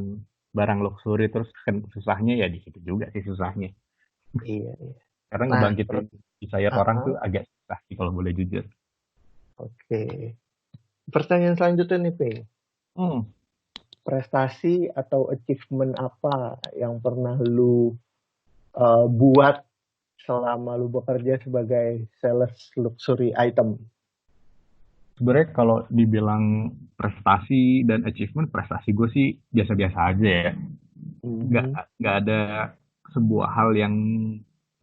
barang luxury terus kan susahnya ya di situ juga sih susahnya. Iya, iya. Karena Nah, ngebangkitin desire orang tuh agak susah sih kalau boleh jujur. oke. Pertanyaan selanjutnya nih, Ping. Hmm, Prestasi atau achievement apa yang pernah lu buat selama lu bekerja sebagai sales luxury item? Sebenarnya kalau dibilang prestasi dan achievement, prestasi gue sih biasa-biasa aja ya. Nggak Mhm. nggak ada sebuah hal yang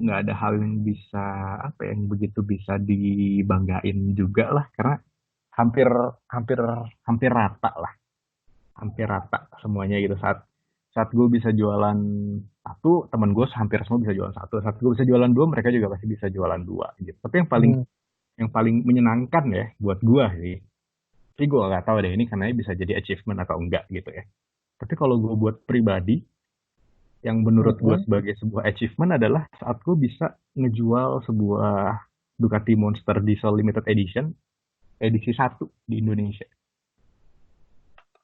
nggak ada hal yang bisa apa ya, yang begitu bisa dibanggain juga lah karena hampir hampir hampir rata lah, hampir rata semuanya gitu. Saat gue bisa jualan satu, temen gue hampir semua bisa jualan satu. Saat gue bisa jualan dua, mereka juga pasti bisa jualan dua gitu. Tapi Hmm. yang paling menyenangkan ya buat gue sih, tapi gue nggak tahu deh ini karena bisa jadi achievement atau enggak gitu ya. Tapi kalau gue buat pribadi, yang menurut gue Mhm. sebagai sebuah achievement adalah saat gue bisa ngejual sebuah Ducati Monster Diesel Limited Edition edisi satu di Indonesia.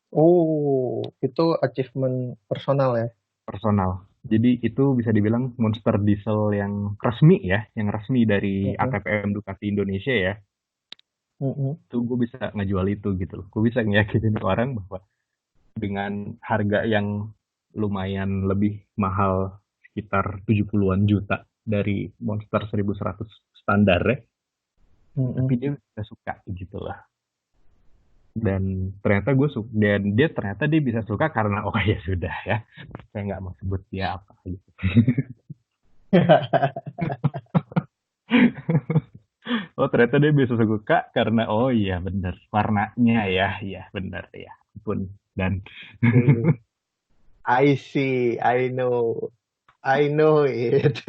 Oh, itu achievement personal ya. Personal. Jadi itu bisa dibilang Monster Diesel yang resmi ya, yang resmi dari Mhm. ATPM Ducati Indonesia ya. Mhm. Itu gue bisa ngejual itu gitu loh. Gue bisa ngeyakinin orang bahwa dengan harga yang lumayan lebih mahal sekitar 70-an juta dari Monster 1100 standar ya, tapi Mhm. dia bisa suka gitu lah. Dan ternyata gue suka, dan dia ternyata dia bisa suka karena oh ya sudah ya, saya nggak mau sebut dia apa gitu. Oh ternyata dia bisa suka karena oh iya bener warnanya ya, iya bener ya pun. Dan Oke. I see, I know it.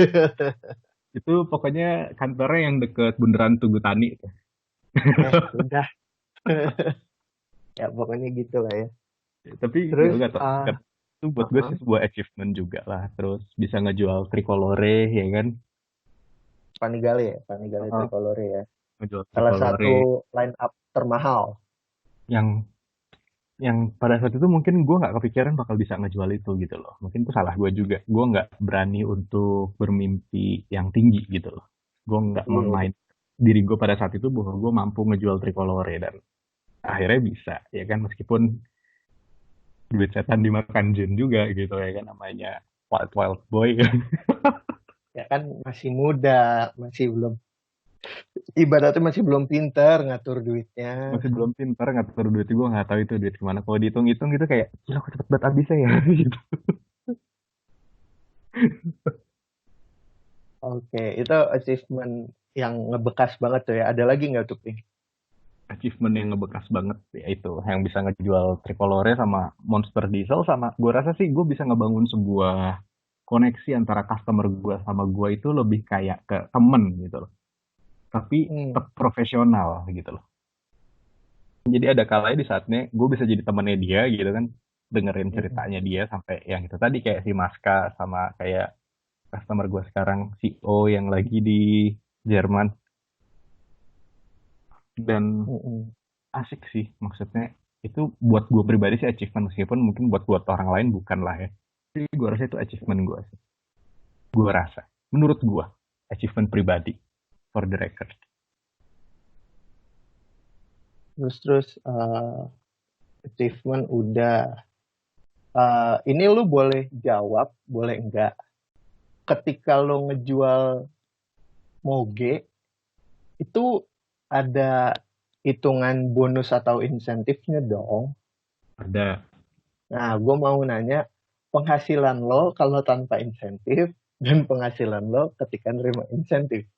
itu pokoknya kantornya yang deket Bundaran Tugu Tani. Udah. Ya pokoknya gitu lah ya. Tapi Terus gak tau, itu buat gue sih sebuah achievement juga lah. Terus bisa ngejual Tricolore ya kan. Panigale Heeh, Tricolore ya. ngejual Salah Tricolore satu line up termahal. yang pada saat itu mungkin gue nggak kepikiran bakal bisa ngejual itu gitu loh. Mungkin itu salah gue juga. Gue nggak berani untuk bermimpi yang tinggi gitu loh. Gue nggak Iya. memain diri gue pada saat itu bahwa gue mampu ngejual Tricolore dan akhirnya bisa ya kan, meskipun duit setan dimakan jin juga gitu ya kan, namanya wild wild boy. Ya kan masih muda, masih belum ibaratnya masih belum pinter ngatur duitnya. Masih belum pintar ngatur duit, gue nggak tahu itu duit kemana. Kalau dihitung-hitung gitu kayak gila kok cepet banget habisnya ya gitu. Oke, itu achievement yang ngebekas banget tuh ya. Ada lagi nggak tuh, Ping? Achievement yang ngebekas banget ya itu yang bisa ngejual Tricolore sama Monster Diesel. Sama gue rasa sih gue bisa ngebangun sebuah koneksi antara customer gue sama gue itu lebih kayak ke temen gitu loh, tapi Hmm. tetap profesional gitu loh. Jadi ada kalanya di saatnya gue bisa jadi temennya dia gitu kan, dengerin Mm-mm. ceritanya dia sampai yang itu tadi kayak si Maska, sama kayak customer gue sekarang si O yang lagi di Jerman. Dan Mm-mm. asik sih maksudnya, itu buat gue pribadi sih achievement, meskipun mungkin buat orang lain bukan lah ya. Tapi gue rasa itu achievement gue sih. Gue rasa menurut gue achievement pribadi, for the record. Terus achievement udah. Ini lu boleh jawab, boleh enggak. Ketika lu ngejual moge, itu ada hitungan bonus atau insentifnya dong. Ada. Nah, gue mau nanya, penghasilan lo kalau tanpa insentif dan penghasilan lo ketika nerima insentif.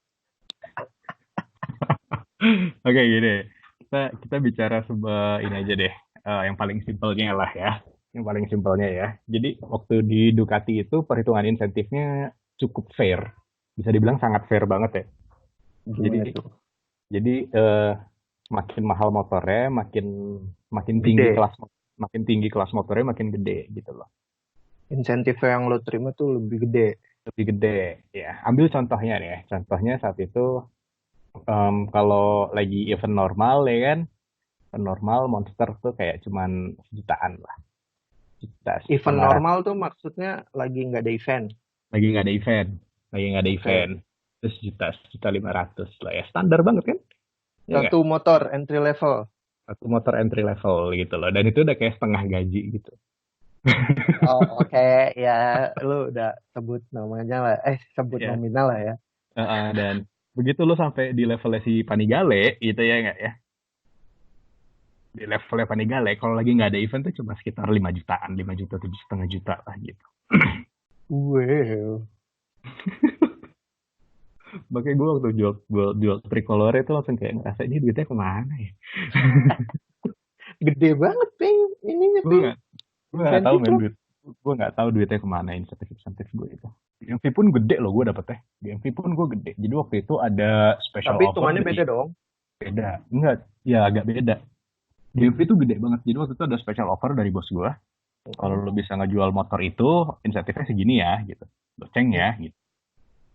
Oke gini, kita kita bicara sebuah ini aja deh. Yang paling simpelnya lah ya, yang paling simpelnya ya. Jadi waktu di Ducati itu perhitungan insentifnya cukup fair. bisa dibilang sangat fair banget ya. Gimana Jadi tuh? jadi makin mahal motornya, makin makin tinggi Gede. kelas makin tinggi kelas motornya makin gede gitu loh. Insentif yang lo terima tuh lebih gede. Lebih gede ya. Ambil contohnya nih ya. Contohnya saat itu kalau lagi event normal ya kan, event normal Monster tuh kayak cuman sejutaan lah. Juta Event setengah normal tuh maksudnya lagi nggak ada event. lagi nggak ada event, lagi nggak ada Oke. event. Terus juta 500 lah ya. Standar banget kan? Ya nggak? Satu motor entry level. Satu motor entry level gitu loh. Dan itu udah kayak setengah gaji gitu. Oh, oke. Ya, lu udah sebut namanya lah. Sebut Ya. nominal lah ya. Dan begitu lo sampai di levelnya si Panigale gitu ya nggak ya? Di levelnya Panigale, kalau lagi nggak ada event tuh cuma sekitar 5 jutaan, 5 juta, 7,5 juta lah gitu. Wow. Makanya gue waktu jual tricolor itu langsung kayak ngerasa ini duitnya kemana ya? Gede banget, Ping. Ininya, gue Ping. nggak gue nggak tahu Insentif men lo. duit gue nggak tahu duitnya kemana insentif gue itu. Di MV pun gede loh gue dapetnya. Di MV pun gue gede. Jadi waktu itu ada special Tapi offer hitungannya dari beda dong. beda. Enggak, ya agak beda. Di MV itu gede banget. Jadi waktu itu ada special offer dari bos gue. Kalau Mm-mm. lo bisa ngejual motor itu, insentifnya segini ya, gitu. Goceng ya, gitu.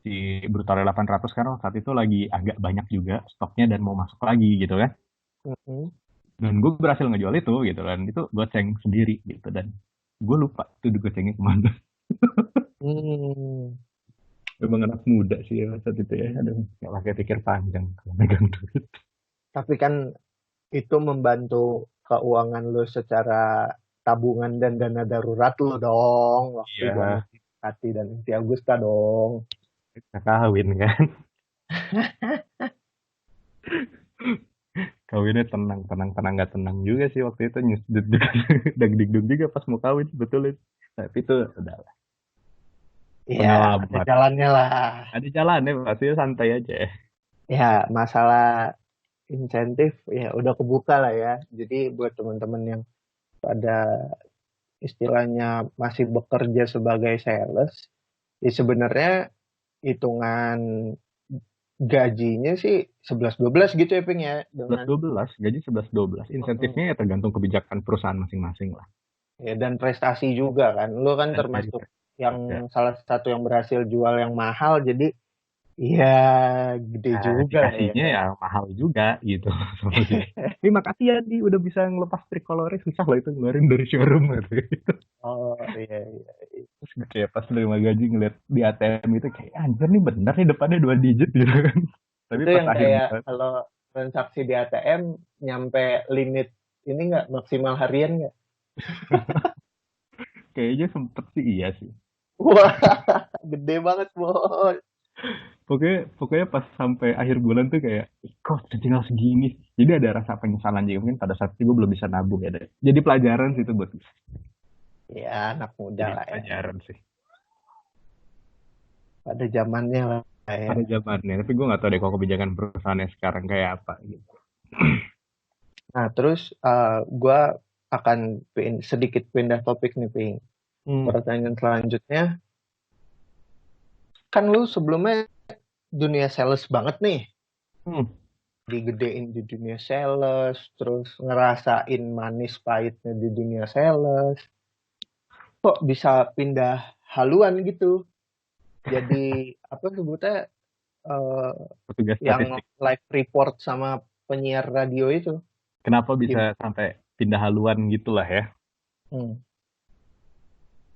Si Brutale 800 kan saat itu lagi agak banyak juga stoknya dan mau masuk lagi gitu kan. Mm-mm. Dan gue berhasil ngejual itu gitu kan. Itu goceng sendiri gitu. Dan gue lupa tuh gocengnya kemana. Hmm. Memang anak muda sih ya saat itu ya. Aduh, nggak pakai pikir panjang kalau megang duit. Tapi kan itu membantu keuangan lo secara tabungan dan dana darurat lo dong. Waktu zaman Iya, Hati dan Inti Agusta dong. kita kawin kan. Kawinnya tenang, tenang, tenang, nggak tenang juga sih waktu itu nyusdut juga. Dagdikduk juga pas mau kawin sebetulnya. Tapi itu udah lah, Iya, ada pengalaman. jalannya lah. Ada jalannya pasti santai aja. Ya, masalah insentif ya udah kebuka lah ya. Jadi buat teman-teman yang pada istilahnya masih bekerja sebagai sales, ya sebenarnya hitungan gajinya sih 11-12 gitu ya Ping ya Sebelas dengan dua belas gaji 11-12. Insentifnya ya tergantung kebijakan perusahaan masing-masing lah. ya dan prestasi juga kan. Lu kan Dan dari termasuk yang juga. salah satu yang berhasil jual yang mahal jadi ya gede juga lah ya. Dikasihnya ya mahal juga gitu sama dia. Terima kasih ya di udah bisa ngelepas tricolore susah loh itu ngeluarin dari showroom gitu. Oh iya iya. Terus kayak pas terima gaji ngeliat di ATM itu kayak anjir nih bener nih depannya 2 digit gitu kan. Tapi Itu pas yang akhir kayak bulan kalau transaksi di ATM nyampe limit ini nggak maksimal harian nggak? kayaknya sempet sih iya sih. Wah, gede banget bos. Pokoknya pokoknya pas sampai akhir bulan tuh kayak "Ih, kok tinggal segini. Jadi ada rasa penyesalan juga mungkin pada saat itu gue belum bisa nabung ya. Deh. Jadi pelajaran sih itu buat gue. Ya anak muda Jadi lah ya. pelajaran sih. Pada zamannya lah ya. Pada zamannya. Tapi gue nggak tahu deh kalau kebijakan perusahaannya sekarang kayak apa gitu. Nah terus gue akan sedikit pindah topik nih Ping. Hmm. Pertanyaan selanjutnya, kan lu sebelumnya dunia sales banget nih. Hmm. Digedein di dunia sales, terus ngerasain manis pahitnya di dunia sales. Kok bisa pindah haluan gitu? Jadi apa sebutnya eh, Petugas yang statistik. live report sama penyiar radio itu? Kenapa bisa Gimana? sampai pindah haluan gitulah ya? Hmm.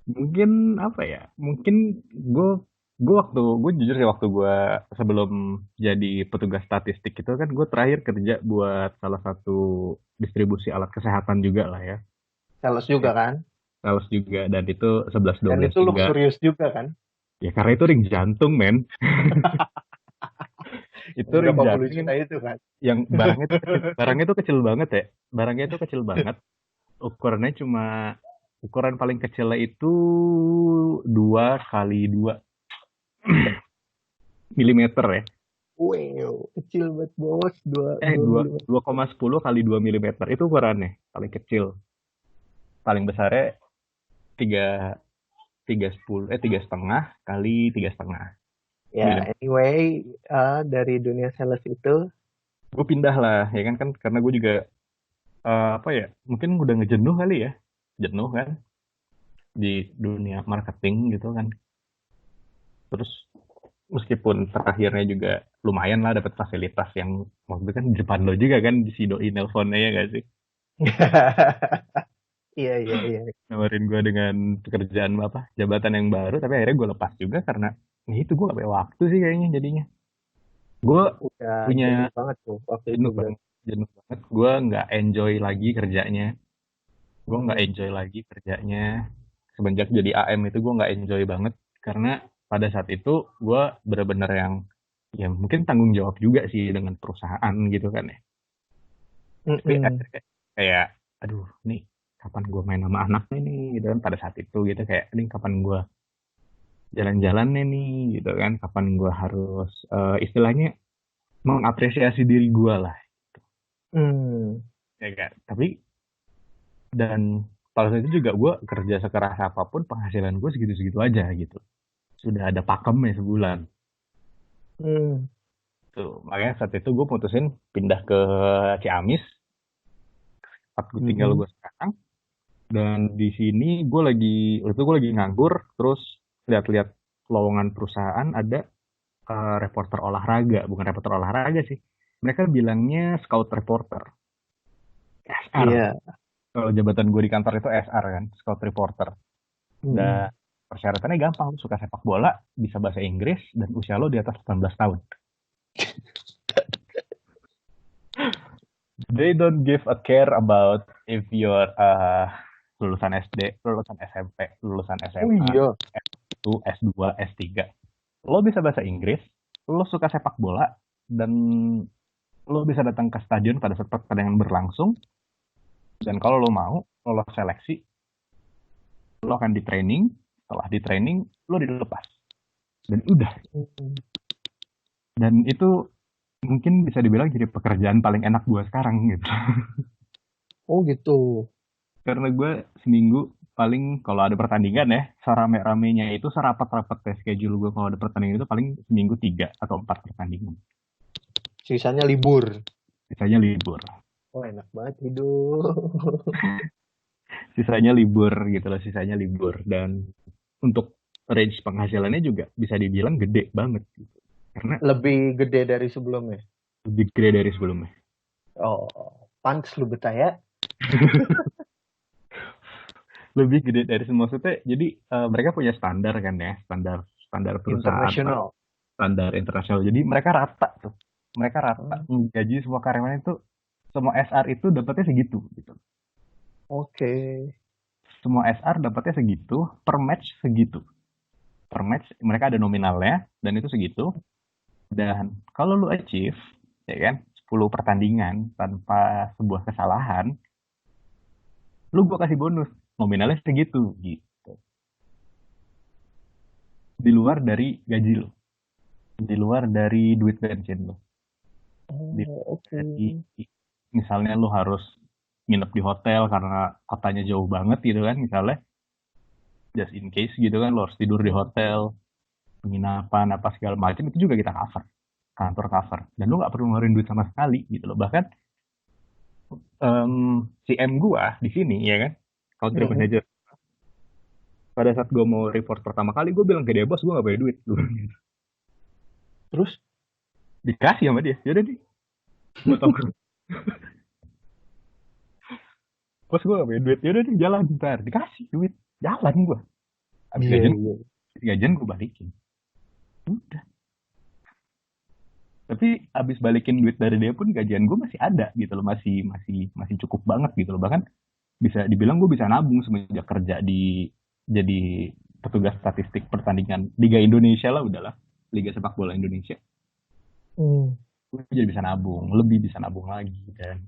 Mungkin apa ya? Mungkin gue gue jujur sih waktu gue sebelum jadi petugas statistik itu kan gue terakhir kerja buat salah satu distribusi alat kesehatan juga lah ya. Sales juga Ya, kan? sales juga dan itu 11 Dan 12 itu juga. luxurious juga kan? Ya karena itu ring jantung men. Itu Yang ring berapa puluh jantung juta itu kan? yang barangnya itu kecil banget ya. Barangnya itu kecil banget. Ukurannya cuma ukuran paling kecilnya itu 2 kali 2 milimeter ya. Wow, kecil banget bos, dua Dua milimeter. 2,10 kali 2 milimeter itu ukurannya paling kecil. Paling besarnya tiga 3,10 3,5 kali 3,5. Ya, Gitu. anyway, dari dunia sales itu, Gue pindah lah, ya kan karena gue juga apa ya, mungkin udah ngejenuh kali ya, jenuh kan di dunia marketing gitu kan. Terus meskipun terakhirnya juga lumayan lah dapat fasilitas yang waktu itu kan di depan lo juga kan di si doi nelponnya ya gak sih, iya, iya, iya, nawarin gue dengan pekerjaan apa jabatan yang baru, tapi akhirnya gue lepas juga karena ya itu gue gak punya waktu sih kayaknya jadinya. Gue udah jenuh punya banget tuh waktu itu jenuh berarti. banget, jenuh banget. Gue nggak enjoy lagi kerjanya. Gue nggak Hmm. enjoy lagi kerjanya. Semenjak jadi AM itu gue nggak enjoy banget karena pada saat itu gue bener-bener yang ya mungkin tanggung jawab juga sih dengan perusahaan gitu kan ya. Tapi Mm-mm. akhirnya kayak aduh nih kapan gue main sama anaknya nih gitu kan pada saat itu gitu kayak ini kapan gue jalan-jalannya nih gitu kan kapan gue harus istilahnya mengapresiasi diri gue lah Hmm. ya kan. Tapi dan pada saat itu juga gue kerja sekeras apapun penghasilan gue segitu-segitu aja gitu. Sudah ada pakemnya sebulan. Hmm. Tuh, makanya saat itu gue putusin pindah ke Ciamis, tempat gue tinggal Mm-mm. gue sekarang. Dan di sini gue lagi, waktu itu gue lagi nganggur, terus lihat-lihat lowongan perusahaan ada reporter olahraga, bukan reporter olahraga sih. Mereka bilangnya scout reporter, SR. Iya. Kalau jabatan gue di kantor itu SR kan, scout reporter. Dan Mm-mm. persyaratannya gampang, lu suka sepak bola, bisa bahasa Inggris, dan usia lo di atas 18 tahun. They don't give a care about if you're lulusan SD, lulusan SMP, lulusan Oh SMA, iya. S1, S2, S3. Lo bisa bahasa Inggris, lo suka sepak bola, dan lo bisa datang ke stadion pada saat pertandingan berlangsung, dan kalau lo mau, lo seleksi, lo akan di training, setelah di training, lo dilepas. Dan udah. Mm-mm. Dan itu mungkin bisa dibilang jadi pekerjaan paling enak gue sekarang gitu. Oh gitu. Karena gue seminggu paling kalau ada pertandingan ya, serame-ramenya itu serapat-rapat schedule gue kalau ada pertandingan itu paling seminggu 3 atau 4 pertandingan. Sisanya libur. Sisanya libur. Oh enak banget hidup. Sisanya libur gitu loh, sisanya libur. Dan untuk range penghasilannya juga bisa dibilang gede banget gitu. Karena Lebih gede dari sebelumnya. lebih gede dari sebelumnya. Oh, pantes lu betah ya. Lebih gede dari semua maksudnya. Jadi mereka punya standar kan ya, standar standar perusahaan, Internasional. standar internasional. Jadi mereka rata tuh. Mereka rata Hmm. gaji semua karyawan itu semua SR itu dapatnya segitu gitu. Oke. Semua SR dapatnya segitu, per match segitu. Per match mereka ada nominalnya dan itu segitu. Dan kalau lu achieve ya kan 10 pertandingan tanpa sebuah kesalahan, lu gua kasih bonus. Nominalnya segitu gitu. Di luar dari gaji lu, di luar dari duit bensin lu. Di Oh, oke. dari misalnya lu harus nginep di hotel karena kotanya jauh banget gitu kan misalnya just in case gitu kan lo harus tidur di hotel penginapan apa segala macam itu juga kita cover, kantor cover, dan lu nggak perlu ngeluarin duit sama sekali gitu loh. Bahkan si M gua di sini ya kan country Mhm. manager pada saat gua mau report pertama kali gua bilang ke dia bos gua nggak punya duit. Terus, Dikasih sama dia yaudah nih gua tau bos gua nggak punya duit yaudah nih jalan bentar dikasih duit jalan gua habis iya, gajian iya. gajian gua balikin udah. Tapi abis balikin duit dari dia pun gajian gue masih ada gitu loh, masih masih masih cukup banget gitu loh. Bahkan bisa dibilang gue bisa nabung semenjak kerja di jadi petugas statistik pertandingan Liga Indonesia lah udahlah, Liga Sepak Bola Indonesia. Hmm. Gue jadi bisa nabung, lebih bisa nabung lagi dan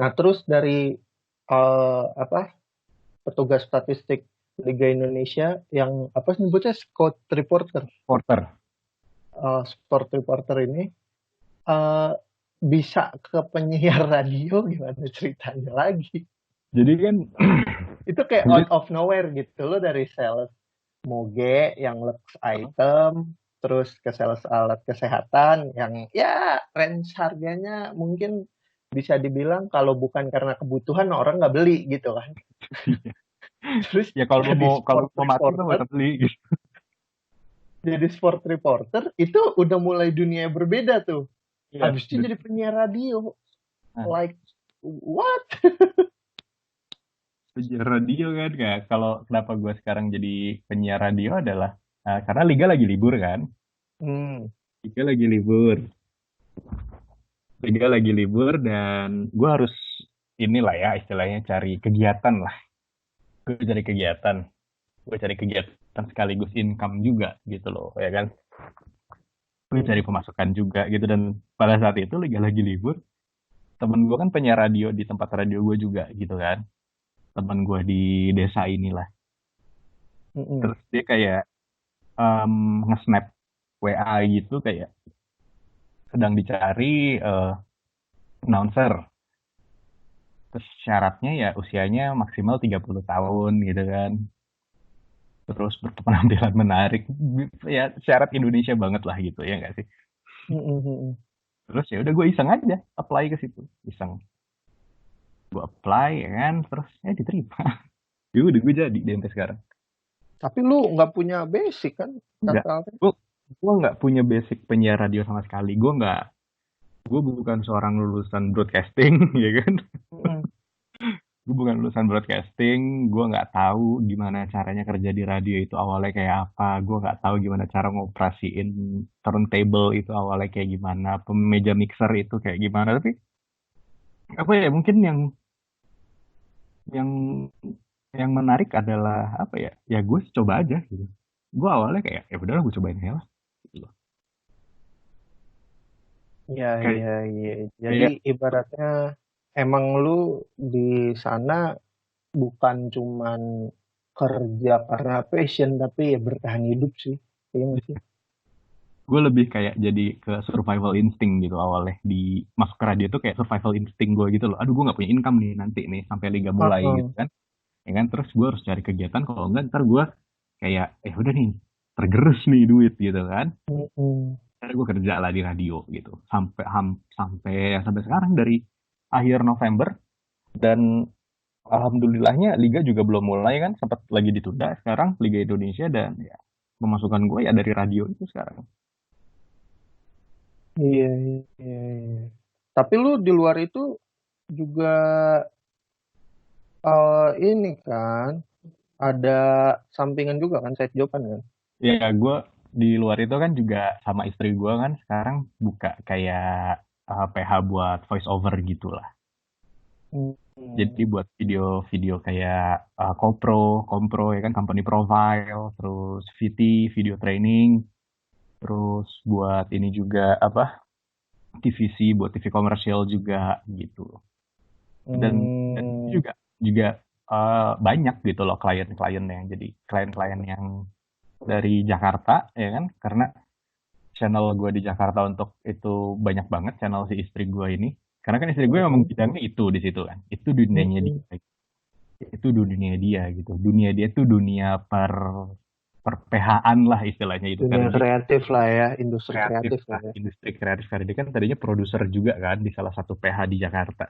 Nah, terus dari apa petugas statistik Liga Indonesia yang apa sih nyebutnya scout reporter, porter. sport reporter ini eh bisa ke penyiar radio gimana ceritanya lagi? Jadi kan Itu kayak jadi out of nowhere gitu lo dari sales moge yang lux item terus ke sales alat kesehatan yang ya range harganya mungkin bisa dibilang kalau bukan karena kebutuhan orang nggak beli gitu kan. Terus Ya kalau lu jadi mau sport mati lu reporter, tetap beli gitu. itu udah mulai dunia berbeda tuh. Iya, Habis itu jadi penyiar radio. nah, Like what? penyiar radio kan kayak kalau kenapa gue sekarang jadi penyiar radio adalah karena liga lagi libur kan. Hmm. Liga lagi libur. Liga lagi libur dan gue harus inilah ya istilahnya cari kegiatan lah. Gue cari kegiatan. Gue cari kegiatan sekaligus income juga gitu loh ya kan. Gue cari pemasukan juga gitu dan pada saat itu liga lagi libur. Temen gue kan penyiar radio di tempat radio gue juga gitu kan. Temen gue di desa inilah. Mm-mm. Terus dia kayak nge-snap WA gitu kayak sedang dicari announcer. Terus syaratnya ya usianya maksimal 30 tahun gitu kan. Terus berpenampilan menarik. Ya syarat Indonesia banget lah gitu ya nggak sih. Mm-mm. Terus ya udah gue iseng aja apply ke situ. Iseng. Gue apply ya kan. Terus ya diterima. Ya udah gue jadi di sampai sekarang. Tapi lu nggak punya basic kan, Enggak. kata. Gue nggak punya basic penyiar radio sama sekali. Gue bukan seorang lulusan broadcasting ya kan. Mm-mm. Gue bukan lulusan broadcasting, gue nggak tahu gimana caranya kerja di radio itu awalnya kayak apa, gue nggak tahu gimana cara ngoperasiin turntable itu awalnya kayak gimana, pemeja mixer itu kayak gimana, tapi apa ya mungkin yang yang menarik adalah apa ya, ya gue coba aja gitu. Gue awalnya kayak ya udahlah gue cobain aja lah. Gitu. Ya, Kayak ya, ya. Jadi kayak ibaratnya emang lu di sana bukan cuman kerja karena passion, tapi ya bertahan hidup sih. Iya nggak sih? gue lebih kayak jadi ke survival instinct gitu awalnya di masuk ke radio tuh kayak survival instinct gue gitu loh. Aduh gue nggak punya income nih nanti nih sampai liga mulai gitu Heeh. kan. Ya kan terus gue harus cari kegiatan kalau enggak ntar gue kayak udah nih tergerus nih duit gitu kan. Mm-mm. Akhirnya gue kerja lah di radio gitu sampai sampai sekarang dari akhir November dan alhamdulillahnya liga juga belum mulai kan sempat lagi ditunda sekarang Liga Indonesia dan ya pemasukan gue ya dari radio itu sekarang. Iya, iya, iya. Tapi lu di luar itu juga ini kan ada sampingan juga kan, side job kan? Ya gue di luar itu kan juga sama istri gue kan sekarang buka kayak PH buat voice over gitu lah. Jadi Hmm. buat video-video kayak Kompro ya kan company profile, terus VT video training, terus buat ini juga apa TVC buat TV komersial juga gitu. Dan Hmm. juga juga banyak gitu loh klien-klien yang jadi klien-klien yang dari Jakarta ya kan karena channel gue di Jakarta untuk itu banyak banget channel si istri gue ini karena kan istri gue memang Mm-mm. bidangnya itu di situ kan itu dunianya Mm-mm. dia itu dunia dia gitu dunia dia tuh dunia per PH-an lah istilahnya itu Dunia karena dia kreatif lah ya, industri kreatif kreatif lah lah ya. industri kreatif karena dia kan tadinya produser juga kan di salah satu PH di Jakarta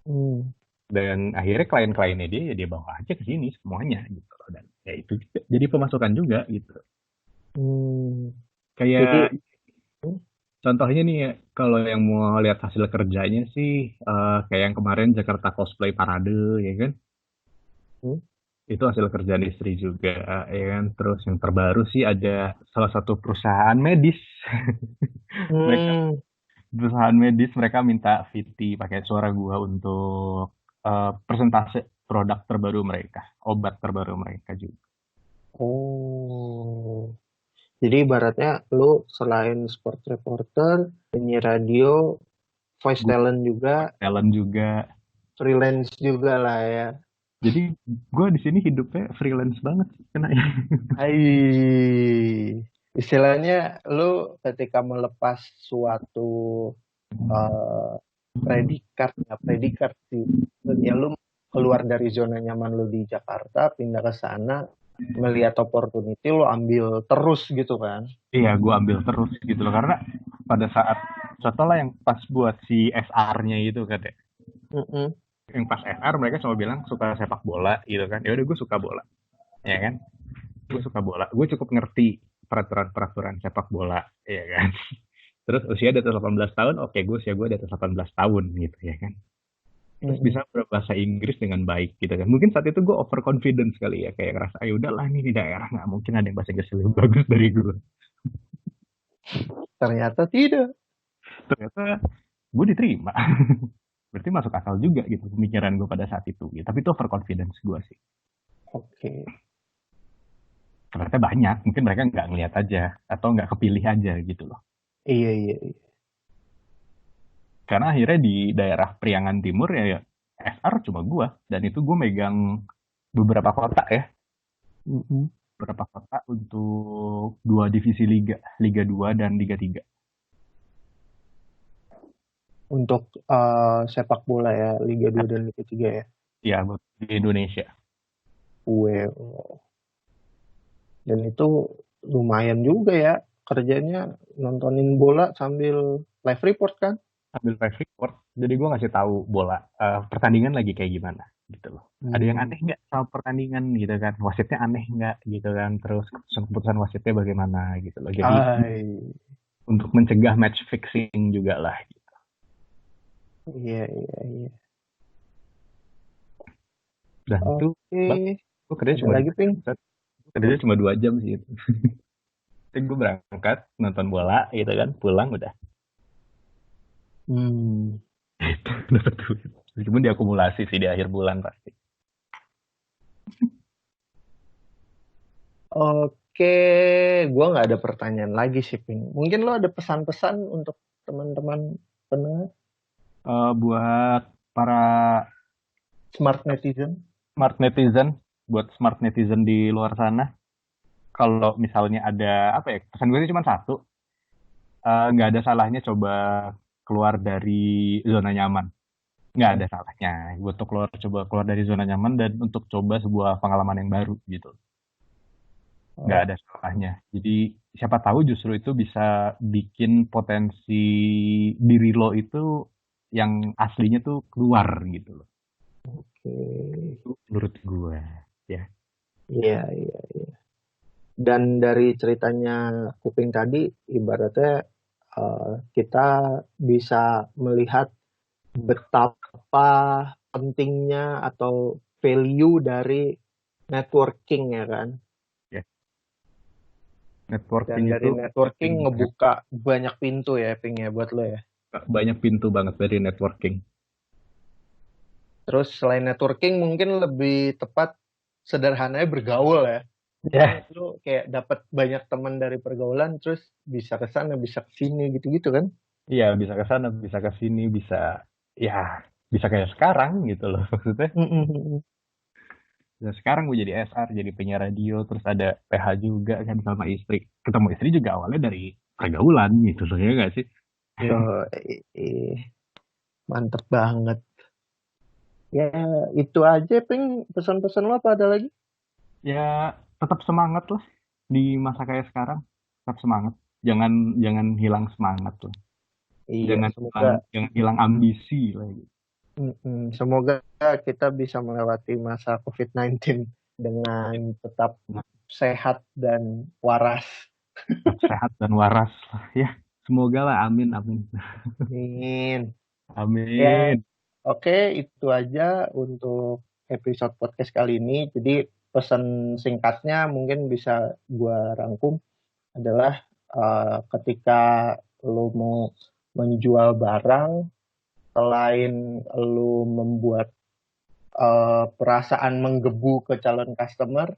Hmm. dan akhirnya klien-kliennya dia ya dia bawa aja ke sini semuanya gitu dan ya itu juga jadi pemasukan juga gitu Hmm. Jadi, kayak contohnya nih ya, kalau yang mau lihat hasil kerjanya sih kayak yang kemarin Jakarta Cosplay Parade ya kan hmm. itu hasil kerjaan istri juga ya kan terus yang terbaru sih ada salah satu perusahaan medis mereka Hmm. perusahaan medis mereka minta VT pakai suara gua untuk presentase produk terbaru mereka obat terbaru mereka juga Oh, jadi ibaratnya lu selain sport reporter, penyiar radio, voice gua talent juga, talent juga freelance juga lah ya. jadi gua di sini hidupnya freelance banget sih kena ya. Hai, istilahnya lu ketika melepas suatu eh, predikat sih, ya lu keluar dari zona nyaman lu di Jakarta, pindah ke sana, melihat opportunity lo ambil terus gitu kan. Iya, gue ambil terus gitu loh. Karena pada saat, contoh lah yang pas buat si SR-nya itu kan ya. Mm-mm. Yang pas SR mereka cuma bilang suka sepak bola gitu kan. Ya udah gue suka bola. Ya kan? Gue suka bola. Gue cukup ngerti peraturan-peraturan sepak bola. Ya kan? Terus usia di atas 18 tahun, oke gue usia gue di atas 18 tahun gitu ya kan. Terus bisa Mm-mm. berbahasa Inggris dengan baik gitu kan. Mungkin saat itu gue overconfident sekali ya. Kayak ngerasa, ayo udahlah nih di daerah nggak mungkin ada yang bahasa Inggris lebih bagus dari gue. Ternyata tidak. Ternyata gue diterima. Berarti masuk akal juga gitu pemikiran gue pada saat itu gitu. Tapi itu overconfidence gue sih. Oke. Ternyata banyak, mungkin mereka nggak ngeliat aja atau nggak kepilih aja gitu loh. Iya, iya, iya. Karena akhirnya di daerah Priangan Timur ya SR cuma gue, dan itu gue megang beberapa kota ya, Mm-mm. beberapa kota untuk dua divisi liga, Liga 2 dan Liga 3. Untuk sepak bola ya, Liga 2 dan Liga 3 ya. Ya, buat di Indonesia. Well, dan itu lumayan juga ya kerjanya, nontonin bola sambil live report kan. Ambil live report, jadi gue ngasih tahu bola, pertandingan lagi kayak gimana gitu loh. Ada yang Hmm. aneh nggak sama pertandingan gitu kan, wasitnya aneh nggak gitu kan, terus keputusan wasitnya bagaimana gitu loh. Jadi Ay, untuk mencegah match fixing juga lah. iya, iya, iya. Dan itu Oke, gue kerja ada cuma lagi 2 jam, Ping? Sat. Kerja cuma 2 jam sih itu. Jadi gue berangkat nonton bola gitu kan, pulang udah. Hmm. Itu dapat duit. Cuma diakumulasi sih di akhir bulan pasti. Oke, gua nggak ada pertanyaan lagi sih Ping. Mungkin lo ada pesan-pesan untuk teman-teman pendengar Buat para smart netizen? smart netizen, buat smart netizen di luar sana, kalau misalnya ada apa ya, pesan gue sih cuma satu, nggak ada salahnya coba keluar dari zona nyaman. Nggak ada salahnya untuk coba keluar dari zona nyaman dan untuk coba sebuah pengalaman yang baru gitu. Nggak Oh, ada salahnya. Jadi siapa tahu justru itu bisa bikin potensi diri lo itu yang aslinya tuh keluar gitu loh. oke. Itu menurut gue ya. Iya, iya. Dan dari ceritanya Kuping tadi, ibaratnya kita bisa melihat betapa pentingnya atau value dari networking ya kan. Ya, Dan networking dari itu penting networking banget. ngebuka banyak pintu ya Ping ya buat lo ya. Banyak pintu banget dari networking. Terus selain networking mungkin lebih tepat sederhananya bergaul ya. Kan Ya. lu kayak dapat banyak teman dari pergaulan terus bisa ke sana, bisa ke sini gitu-gitu kan. Iya, bisa ke sana, bisa ke sini, bisa ya bisa kayak sekarang gitu loh maksudnya. Mm-mm. Dan sekarang gue jadi SR, jadi penyiar radio, terus ada PH juga kan sama istri. Ketemu istri juga awalnya dari pergaulan gitu, soalnya nggak sih? Yo, mantep banget. Ya, itu aja, Ping. Pesan-pesan lo apa ada lagi? Ya tetap semangat lah di masa kayak sekarang, tetap semangat. Jangan jangan hilang semangat lah. Iya, Jangan semoga hilang jangan hilang ambisi lah gitu. semoga kita bisa melewati masa COVID-19 dengan tetap Nah, sehat dan waras. tetap sehat dan waras lah ya. Semoga lah, amin amin. Amin. Ya, Amin. oke, itu aja untuk episode podcast kali ini. Jadi pesan singkatnya mungkin bisa gua rangkum adalah ketika lo mau menjual barang, selain lo membuat perasaan menggebu ke calon customer,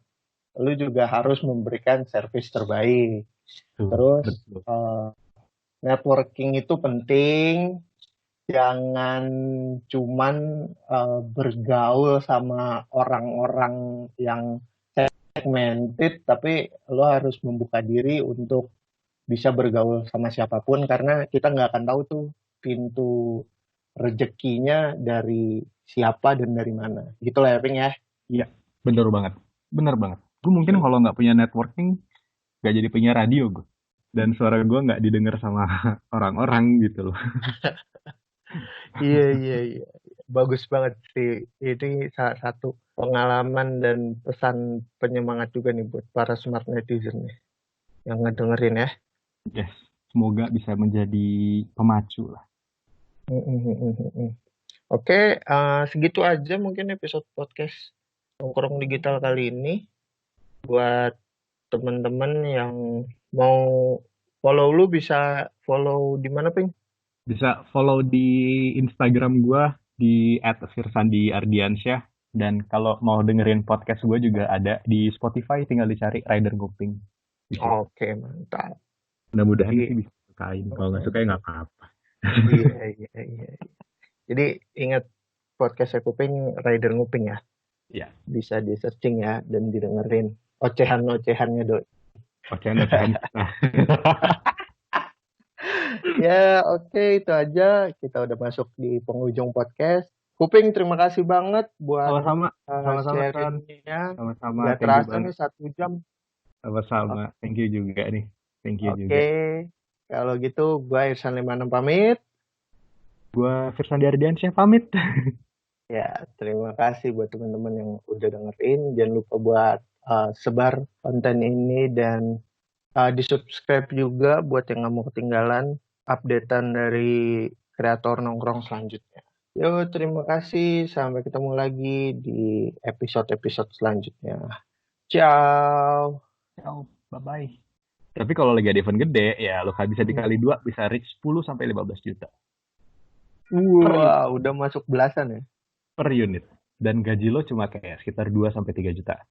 lo juga harus memberikan service terbaik. Tuh, Terus betul. eh, networking itu penting, jangan cuman bergaul sama orang-orang yang segmented, tapi lo harus membuka diri untuk bisa bergaul sama siapapun karena kita nggak akan tahu tuh pintu rezekinya dari siapa dan dari mana. Gitu lah ya, Ping ya. Iya, bener banget. Bener banget. Gue mungkin kalau nggak punya networking, nggak jadi penyiar radio gue. Dan suara gue nggak didengar sama orang-orang gitu loh. Iya, iya, iya. Bagus banget sih. Ini salah satu pengalaman dan pesan penyemangat juga nih buat para smart netizen nih yang ngedengerin ya. Yes, semoga bisa menjadi pemacu lah. Mm, mm, mm, mm, mm. Oke, segitu aja mungkin episode podcast Nongkrong Digital kali ini. Buat teman-teman yang mau follow lu bisa follow di mana, Ping? Bisa follow di Instagram gue di @firsandiardiansyah. Dan kalau mau dengerin podcast gue juga ada di Spotify, tinggal dicari Rider Nguping. Di situ. Oke, mantap. Mudah-mudahan Jadi, sih bisa sukain. Kalau nggak suka ya nggak apa-apa. iya, iya, iya. Jadi ingat podcast Kuping Rider Nguping ya. Ya, Bisa di searching ya dan didengerin ocehan-ocehannya doi. ocehan-ocehan kita. Ya, oke, itu aja. Kita udah masuk di penghujung podcast. Kuping, terima kasih banget buat Sama-sama, sama-sama Son. sharingnya. Sama-sama, Gak thank you terasa nih banget. 1 jam. Sama-sama, thank you juga nih. Thank you Oke, juga. kalau gitu gue Irsan 56 pamit. Gua Firsan Diardiansyah pamit. Ya, terima kasih buat teman-teman yang udah dengerin. Jangan lupa buat sebar konten ini dan di-subscribe juga buat yang nggak mau ketinggalan updatean dari kreator nongkrong selanjutnya. Yo, terima kasih. Sampai ketemu lagi di episode-episode selanjutnya. Ciao. Ciao, bye-bye. Tapi kalau lagi ada event gede, ya lo bisa dikali 2, bisa reach 10 sampai 15 juta per, Wah, udah masuk belasan ya. per unit. Dan gaji lo cuma kayak sekitar 2 sampai 3 juta.